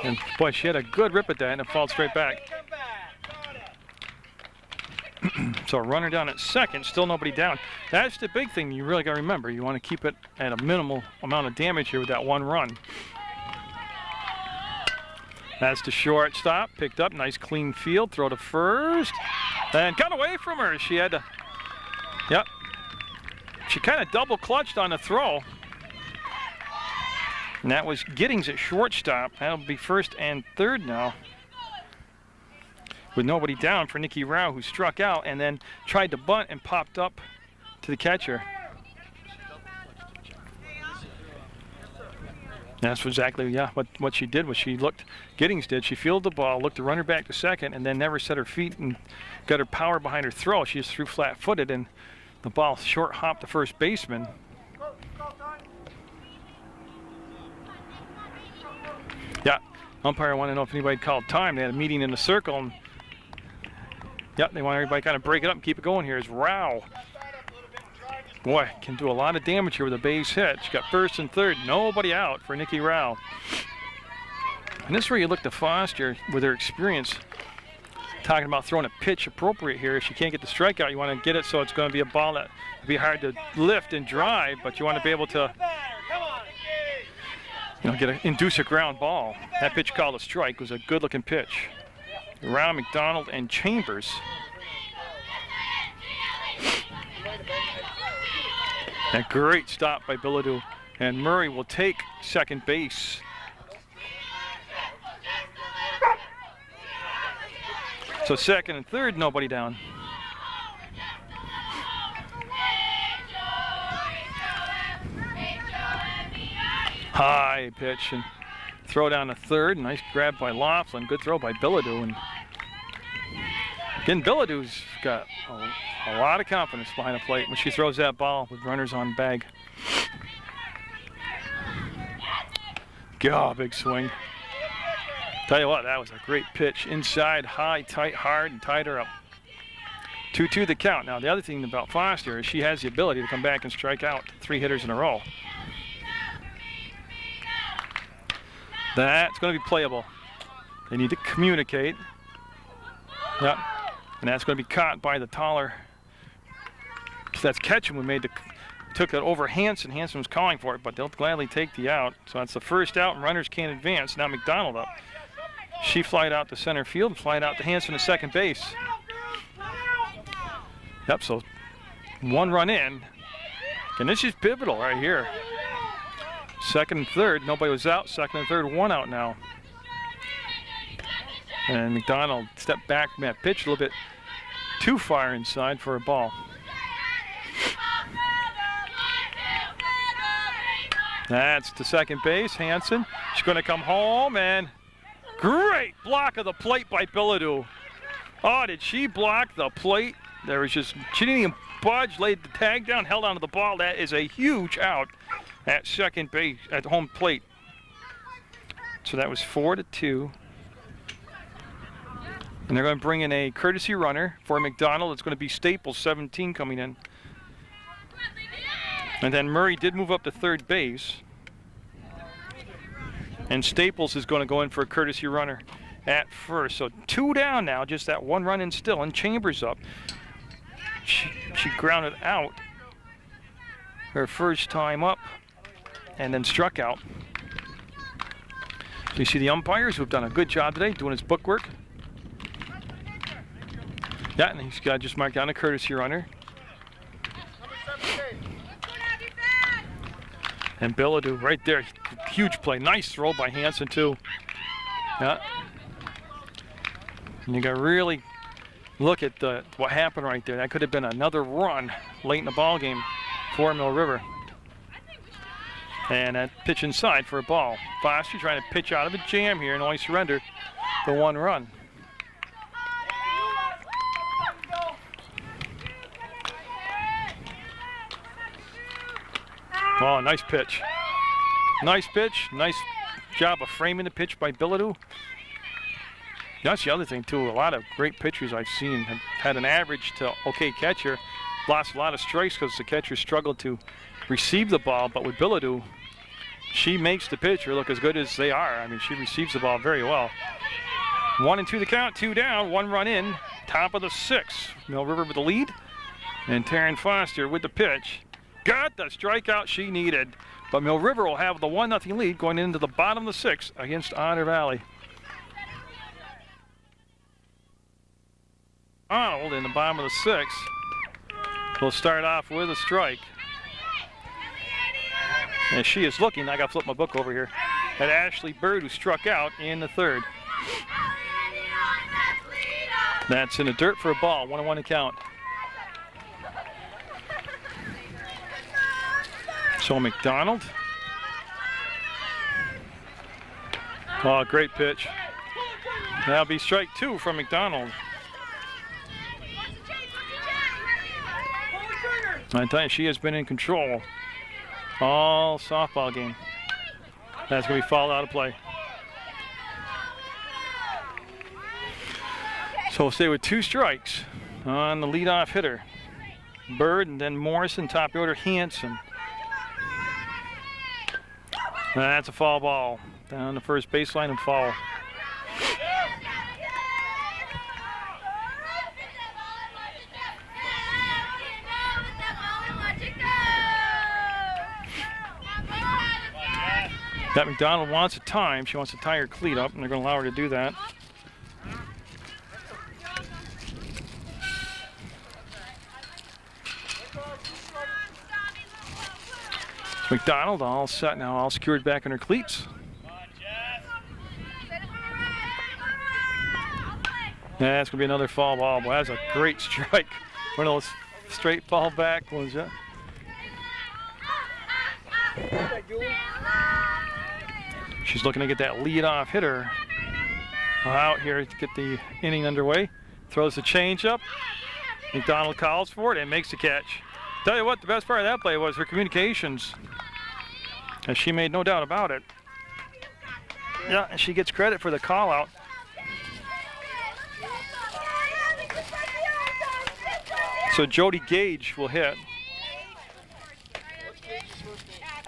[SPEAKER 1] And boy, she had a good rip at that, and it fouled straight back. So a runner down at second, still nobody down. That's the big thing you really got to remember. You want to keep it at a minimal amount of damage here with that one run. That's the shortstop, picked up, nice clean field, throw to first, and got away from her. She had to, yep. She kind of double clutched on the throw. And that was Giddings at shortstop. That'll be first and third now, with nobody down for Nikki Rao, who struck out and then tried to bunt and popped up to the catcher. That's exactly, yeah, what she did was Giddings did. She fielded the ball, looked the runner back to second, and then never set her feet and got her power behind her throw. She just threw flat-footed, and the ball short hopped the first baseman. Yeah, umpire wanted to know if anybody called time. They had a meeting in the circle, and yep, they want everybody kind of break it up and keep it going here. Is Rao. Boy, can do a lot of damage here with a base hit. She got first and third, nobody out for Nikki Rao. And this is where you look to Foster with her experience, talking about throwing a pitch appropriate here. If she can't get the strikeout, you want to get it so it's going to be a ball that will be hard to lift and drive, but you want to be able to induce a ground ball. That pitch called a strike was a good-looking pitch. Rao, McDonald, and Chambers. A great stop by Bilodeau, and Murray will take second base. So second and third, nobody down. High pitch and throw down to third. Nice grab by Laughlin. Good throw by Bilodeau. And again, Bilodeau's got a lot of confidence behind the plate when she throws that ball with runners on bag. God, big swing. Tell you what, that was a great pitch. Inside, high, tight, hard, and tied her up. 2-2 the count. Now, the other thing about Foster is she has the ability to come back and strike out 3 hitters in a row. That's going to be playable. They need to communicate. Yep. And that's going to be caught by the taller. That's Ketchum who took it over Hanson. Hanson was calling for it, but they'll gladly take the out. So that's the first out, and runners can't advance. Now McDonald up. She flied out to center field and flied out to Hanson at second base. Yep, so 1 run in. And this is pivotal right here. Second and third, nobody was out. Second and third, 1 out now. And McDonald stepped back from that pitch a little bit too far inside for a ball. That's to second base, Hanson. She's going to come home, and great block of the plate by Bilodeau. Oh, did she block the plate? There was just, she didn't even budge, laid the tag down, held onto the ball. That is a huge out at second base, at home plate. So that was 4-2. And they're going to bring in a courtesy runner for McDonald. It's going to be Staples, 17, coming in. And then Murray did move up to third base. And Staples is going to go in for a courtesy runner at first. So 2 down now, just that 1 run in still. And Chambers up. She grounded out her first time up and then struck out. So you see the umpires who have done a good job today doing his bookwork. Yeah, and he's got just marked down a courtesy runner. And Bilodeau right there, huge play. Nice throw by Hanson too. Yeah. And you got to really look at what happened right there. That could have been another run late in the ball game for Mill River. And that pitch inside for a ball. Foster trying to pitch out of a jam here and only surrender the 1 run. Oh, nice pitch. Nice pitch. Nice job of framing the pitch by Bilodeau. That's the other thing, too. A lot of great pitchers I've seen have had an average to okay catcher. Lost a lot of strikes because the catcher struggled to receive the ball. But with Bilodeau, she makes the pitcher look as good as they are. I mean, she receives the ball very well. 1-2 the count, 2 down, 1 run in. Top of the 6th. Mill River with the lead. And Taryn Foster with the pitch. Got the strikeout she needed. But Mill River will have the 1-0 lead going into the bottom of the 6th against Otter Valley. Arnold in the bottom of the 6th will start off with a strike. And she is looking, I got to flip my book over here, at Ashley Bird, who struck out in the 3rd. That's in the dirt for a ball, 1-1 to count. So McDonald. Oh, great pitch. That'll be strike 2 from McDonald. I tell you, she has been in control all softball game. That's going to be fouled out of play. So we'll stay with 2 strikes on the leadoff hitter. Bird, and then Morrison, top of the order, Hanson. That's a foul ball. Down the first baseline and foul. That McDonald wants a time. She wants to tie her cleat up, and they're going to allow her to do that. McDonald all set now, all secured back in her cleats. That's going to be another foul ball. Boy, that's a great strike. One of those straight fall back ones. Yeah. She's looking to get that lead-off hitter out here to get the inning underway. Throws the changeup. McDonald calls for it and makes the catch. Tell you what, the best part of that play was her communications. And she made no doubt about it. Yeah, and she gets credit for the call out. So Jody Gage will hit.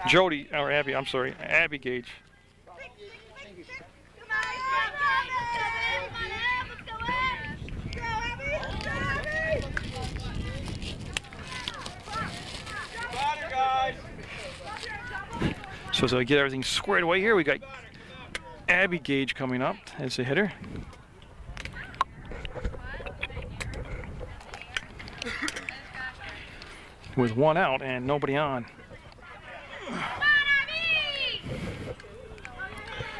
[SPEAKER 1] Jody, or Abby, I'm sorry, Abby Gage. So as I get everything squared away here, we got Abby Gage coming up as a hitter. With one out and nobody on.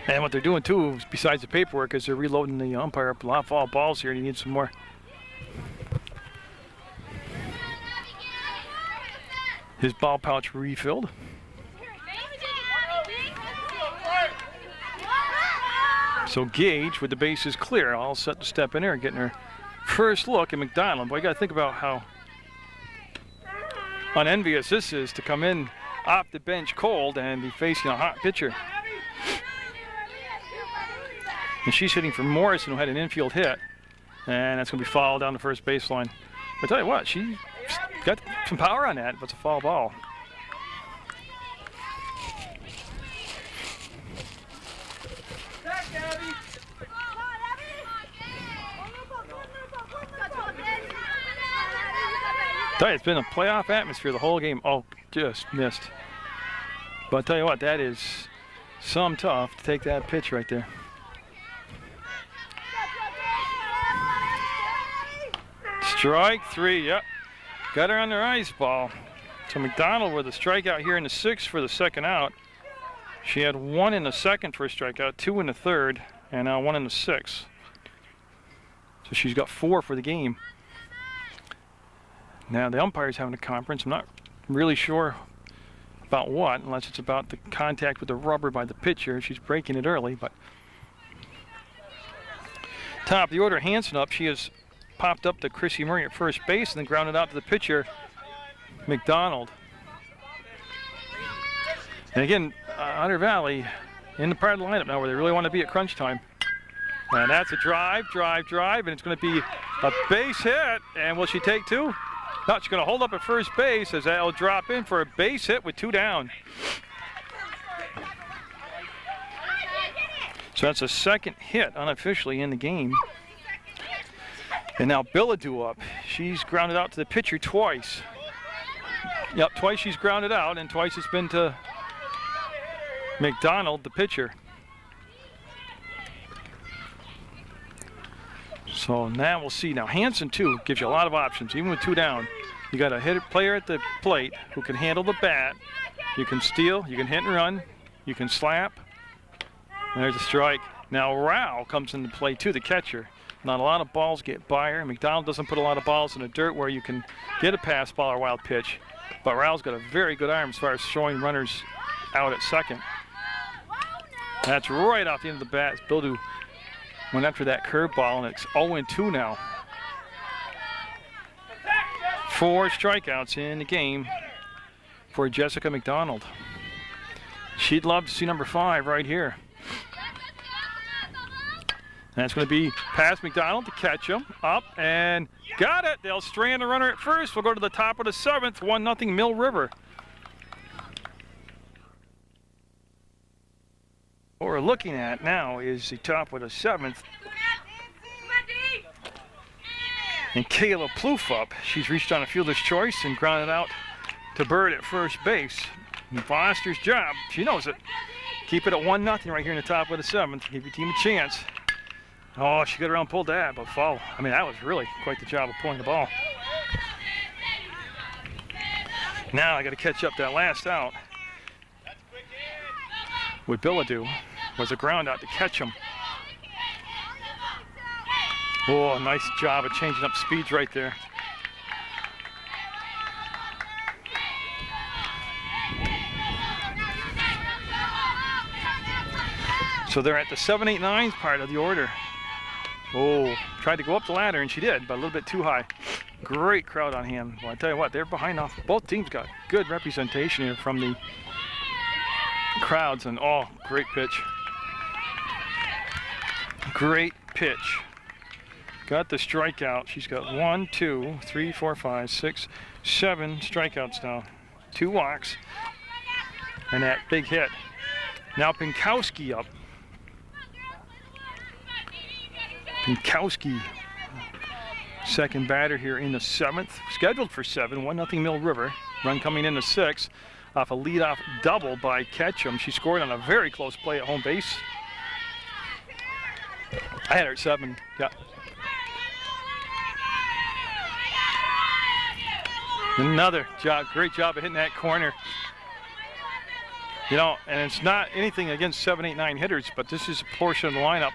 [SPEAKER 1] And what they're doing too, besides the paperwork, is they're reloading the umpire up a lot of foul balls here. You need some more. His ball pouch refilled. So Gage, with the bases clear, all set to step in here, getting her first look at McDonald. But you got to think about how unenvious this is to come in off the bench cold and be facing a hot pitcher. And she's hitting for Morrison, who had an infield hit, and that's going to be fouled down the first baseline. But I tell you what, she got some power on that, but it's a foul ball. Tell you, it's been a playoff atmosphere the whole game. Oh, just missed. But I tell you what, that is some tough to take that pitch right there. Strike three, yep. Got her on their ice ball. So McDonald with a strikeout here in the sixth for the second out. She had one in the second for a strikeout, two in the third, and now one in the sixth. So she's got 4 for the game. Now the umpire's having a conference. I'm not really sure about what, unless it's about the contact with the rubber by the pitcher. She's breaking it early, but top of the order, Hansen up. She has popped up to Chrissy Murray at first base and then grounded out to the pitcher, McDonald. And again, Otter Valley in the part of the lineup now where they really want to be at crunch time. And that's a drive, and it's going to be a base hit. And will she take 2? No, she's going to hold up at first base as that'll drop in for a base hit with 2 down. So that's a second hit unofficially in the game. And now Billadou up. She's grounded out to the pitcher twice. Yep, twice she's grounded out, and twice it's been to McDonald, the pitcher. So now we'll see. Now Hansen too gives you a lot of options, even with 2 down. You got a player at the plate who can handle the bat. You can steal, you can hit and run, you can slap. And there's a strike. Now Rao comes into play too, the catcher. Not a lot of balls get by her. McDonald doesn't put a lot of balls in the dirt where you can get a pass ball or wild pitch. But Rao's got a very good arm as far as showing runners out at second. That's right off the end of the bat. Bildu went after that curveball, and it's 0-2 now. 4 strikeouts in the game for Jessica McDonald. She'd love to see number 5 right here. And it's going to be past McDonald to catch him. Up and got it. They'll strand the runner at first. We'll go to the top of the 7th. 1-0 Mill River. What we're looking at now is the top of the 7th. And Kayla Plouffe up. She's reached on a fielder's choice and grounded out to Bird at first base. And Foster's job, she knows it. Keep it at 1-0 right here in the top of the 7th. Give your team a chance. Oh, she got around, pulled that, but foul. I mean, that was really quite the job of pulling the ball. Now I got to catch up that last out. With Billadou was a ground out to catch him. Oh, nice job of changing up speeds right there. So they're at the 7, 8, 9 part of the order. Oh, tried to go up the ladder, and she did, but a little bit too high. Great crowd on hand. Well, I tell you what, they're behind off. Both teams got good representation here from the crowds, and oh, great pitch. Great pitch. Got the strikeout. She's got 1, 2, 3, 4, 5, 6, 7 strikeouts now. 2 walks, and that big hit. Now Pinkowski up. Pinkowski, second batter here in the 7th, scheduled for 7, 1-0 Mill River. Run coming in the 6th off a leadoff double by Ketchum. She scored on a very close play at home base. I had her at 7. Yeah. Another job, great job of hitting that corner. You know, and it's not anything against 7, 8, 9 hitters, but this is a portion of the lineup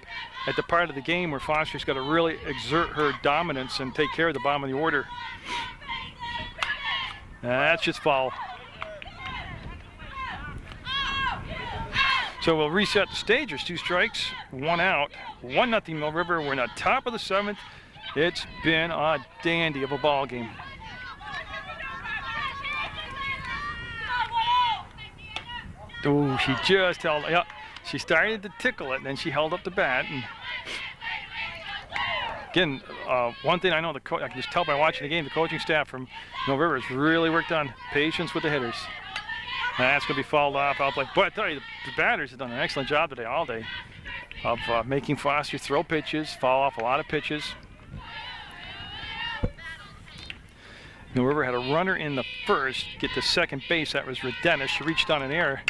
[SPEAKER 1] at the part of the game where Foster's got to really exert her dominance and take care of the bottom of the order. That's just foul. So we'll reset the stage. There's 2 strikes, 1 out, 1-0 Mill River. We're in the top of the 7th. It's been a dandy of a ball game. Oh, she just held, yeah, she started to tickle it, and then she held up the bat. And again, one thing I know, I can just tell by watching the game, the coaching staff from Mill River has really worked on patience with the hitters. And that's going to be fouled off. I'll play. But I tell you, the batters have done an excellent job today, all day, of making Foster throw pitches, foul off a lot of pitches. Mill River had a runner in the first, get to second base. That was Redennis. She reached on an error,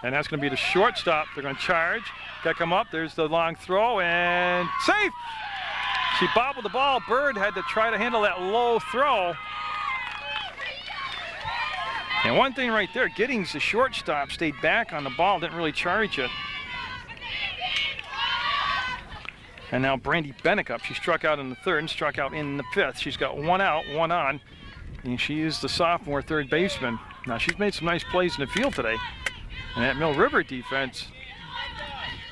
[SPEAKER 1] and that's going to be the shortstop. They're going to charge. Got to come up. There's the long throw, and safe. She bobbled the ball. Bird had to try to handle that low throw. And one thing right there, Giddings, the shortstop, stayed back on the ball, didn't really charge it. And now Brandy Bennicup, she struck out in the 3rd and struck out in the 5th. She's got 1 out, 1 on, and she is the sophomore third baseman. Now she's made some nice plays in the field today. And that Mill River defense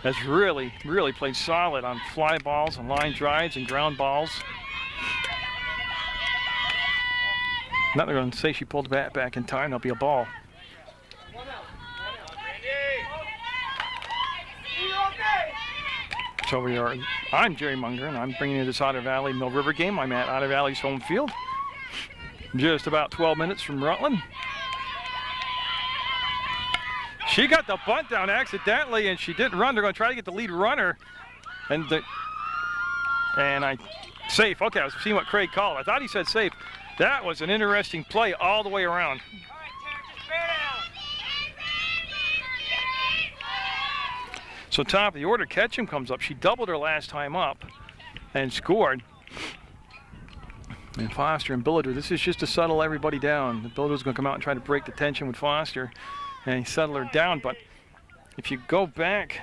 [SPEAKER 1] has really, really played solid on fly balls and line drives and ground balls. Not going to say she pulled the bat back in time. There'll be a ball. So I'm Jerry Munger, and I'm bringing you this Otter Valley Mill River game. I'm at Otter Valley's home field, just about 12 minutes from Rutland. She got the bunt down accidentally, and she didn't run. They're going to try to get the lead runner, safe. Okay, I was seeing what Craig called. I thought he said safe. That was an interesting play all the way around. So top of the order, Ketchum comes up. She doubled her last time up and scored. And Foster and Billiter, this is just to settle everybody down. The Billiter's going to come out and try to break the tension with Foster and settle her down. But if you go back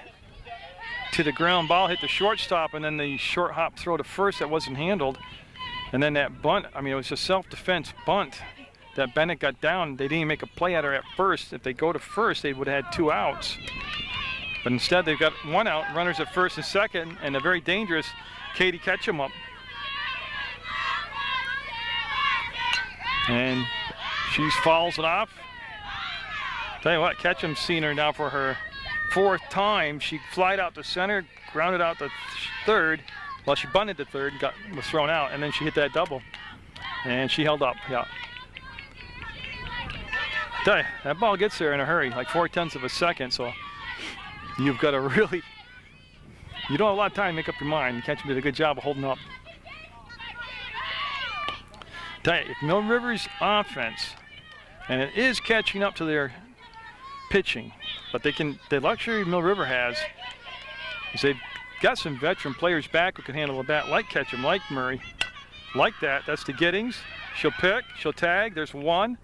[SPEAKER 1] to the ground ball, hit the shortstop, and then the short hop throw to first that wasn't handled. And then that bunt, I mean, it was a self-defense bunt that Bennett got down. They didn't even make a play at her at first. If they go to first, they would have had 2 outs. But instead, they've got 1 out, runners at first and second, and a very dangerous Katie Ketchum up. And she fouls it off. Tell you what, Ketchum's seen her now for her 4th time. She flied out to center, grounded out to 3rd. Well, she bunted to 3rd, was thrown out, and then she hit that double. And she held up, yeah. Tell you, that ball gets there in a hurry, like 0.4 of a second, so you've got to really, you don't have a lot of time to make up your mind. Ketchum did a good job of holding up. Tell you, if Mill River's offense, and it is catching up to their pitching, but the luxury Mill River has is they've got some veteran players back who can handle a bat like Ketchum, like Murray, like that. That's to Giddings. She'll pick, she'll tag. There's 1,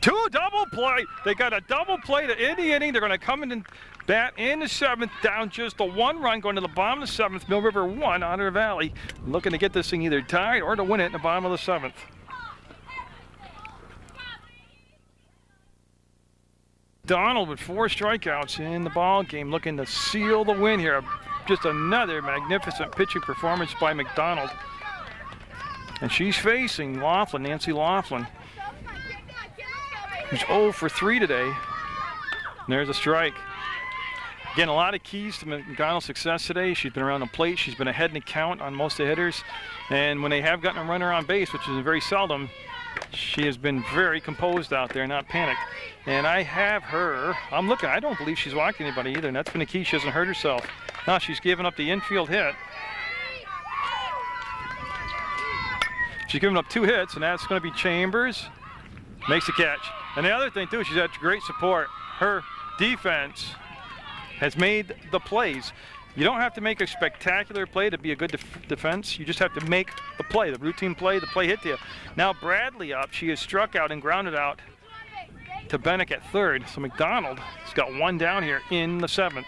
[SPEAKER 1] 2, double play. They got a double play to end the inning. They're going to come in and bat in the 7th, down just a 1 run, going to the bottom of the 7th. Mill River 1, Otter Valley looking to get this thing either tied or to win it in the bottom of the 7th. Donald with 4 strikeouts in the ball game, looking to seal the win here. Just another magnificent pitching performance by McDonald. And she's facing Laughlin, Nancy Laughlin, who's 0 for 3 today. And there's a strike. Again, a lot of keys to McDonald's success today. She's been around the plate. She's been ahead in the count on most of the hitters. And when they have gotten a runner on base, which is very seldom, she has been very composed out there, not panicked. And I have her, I'm looking, I don't believe she's walking anybody either, and that's been the key. She hasn't hurt herself. Now she's given up the infield hit. She's given up 2 hits, and that's going to be Chambers. Makes the catch. And the other thing, too, she's had great support. Her defense has made the plays. You don't have to make a spectacular play to be a good defense. You just have to make the play, the routine play, the play hit to you. Now Bradley up. She is struck out and grounded out to Bennick at third. So McDonald has got one down here in the 7th.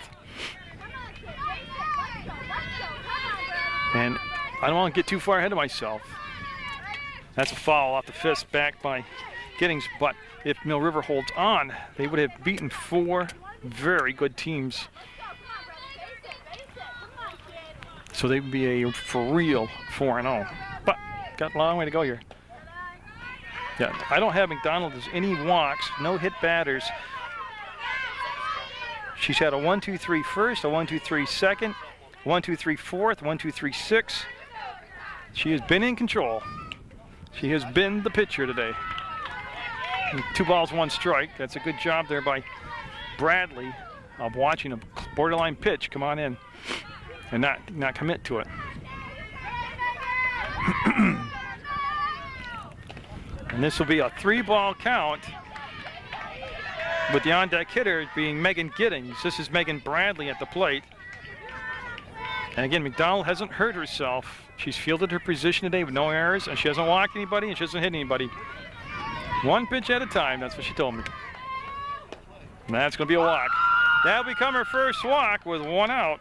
[SPEAKER 1] And I don't want to get too far ahead of myself. That's a foul off the fist back by Giddings. But if Mill River holds on, they would have beaten 4 very good teams. So they would be a for real 4-0. But got a long way to go here. Yeah, I don't have McDonald as any walks, no hit batters. She's had a 1-2-3 first, a 1-2-3 second, 1-2-3 fourth, 1-2-3 sixth. She has been in control. She has been the pitcher today. 2 balls, 1 strike. That's a good job there by Bradley of watching a borderline pitch come on in and not commit to it. And this will be a 3-ball count with the on-deck hitter being Megan Giddings. This is Megan Bradley at the plate. And again, McDonald hasn't hurt herself. She's fielded her position today with no errors, and she hasn't walked anybody, and she hasn't hit anybody. 1 pitch at a time, that's what she told me. And that's going to be a walk. That'll become her first walk with 1 out.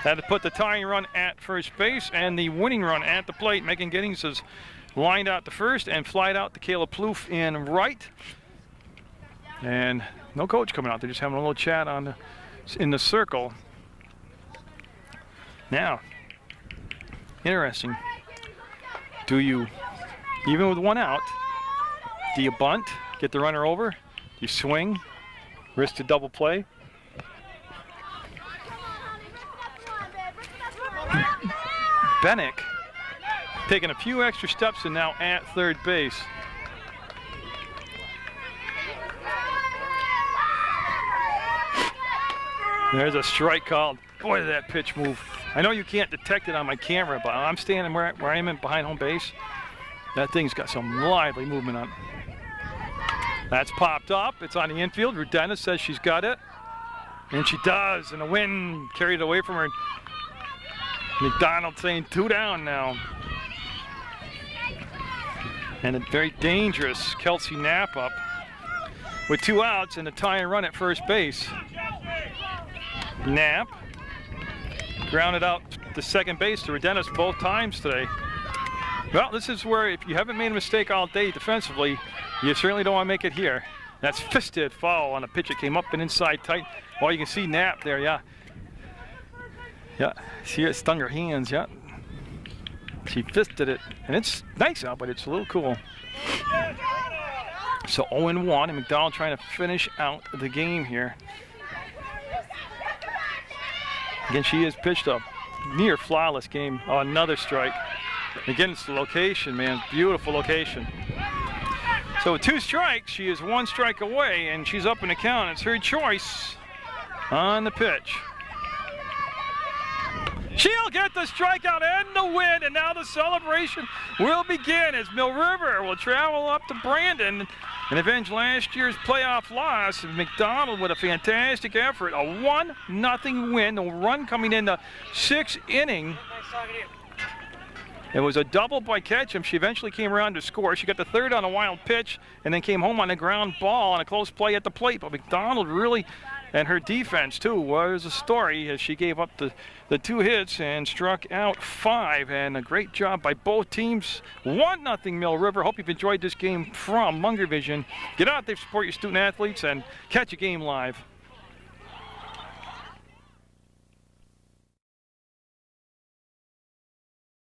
[SPEAKER 1] That'll put the tying run at first base and the winning run at the plate. Megan Giddings has lined out to first and flied out to Kayla Plouffe in right. And no coach coming out. They're just having a little chat in the circle. Now, interesting. Do you, even with 1 out, do you bunt, get the runner over? Do you swing, risk to double play? Bennick taking a few extra steps and now at third base. There's a strike called. Boy, did that pitch move. I know you can't detect it on my camera, but I'm standing where I am behind home base. That thing's got some lively movement on it. That's popped up. It's on the infield. Rudena says she's got it. And she does. And the wind carried it away from her. McDonald saying 2 down now. And a very dangerous Kelsey Knapp up with 2 outs and a tying run at first base. Knapp grounded out to second base to Redenis both times today. Well, this is where if you haven't made a mistake all day defensively, you certainly don't want to make it here. That's fisted foul on a pitch that came up and inside tight. Well, you can see Knapp there, yeah. Yeah, see it stung her hands, yeah. She fisted it, and it's nice out, but it's a little cool. So 0-1, and McDonald trying to finish out the game here. Again, she has pitched a near flawless game. Oh, another strike. Again, it's the location, man. Beautiful location. So with 2 strikes, she is 1 strike away, and she's up in the count. It's her choice on the pitch. She'll get the strikeout and the win, and now the celebration will begin as Mill River will travel up to Brandon and avenge last year's playoff loss. McDonald with a fantastic effort, a 1-0 win, a run coming in the 6th inning. It was a double by Ketchum. She eventually came around to score. She got the 3rd on a wild pitch and then came home on a ground ball on a close play at the plate. But McDonald really, and her defense too, was a story as she gave up the 2 hits and struck out 5. And a great job by both teams. 1-0 Mill River. Hope you've enjoyed this game from Munger Vision. Get out there, support your student athletes, and catch a game live.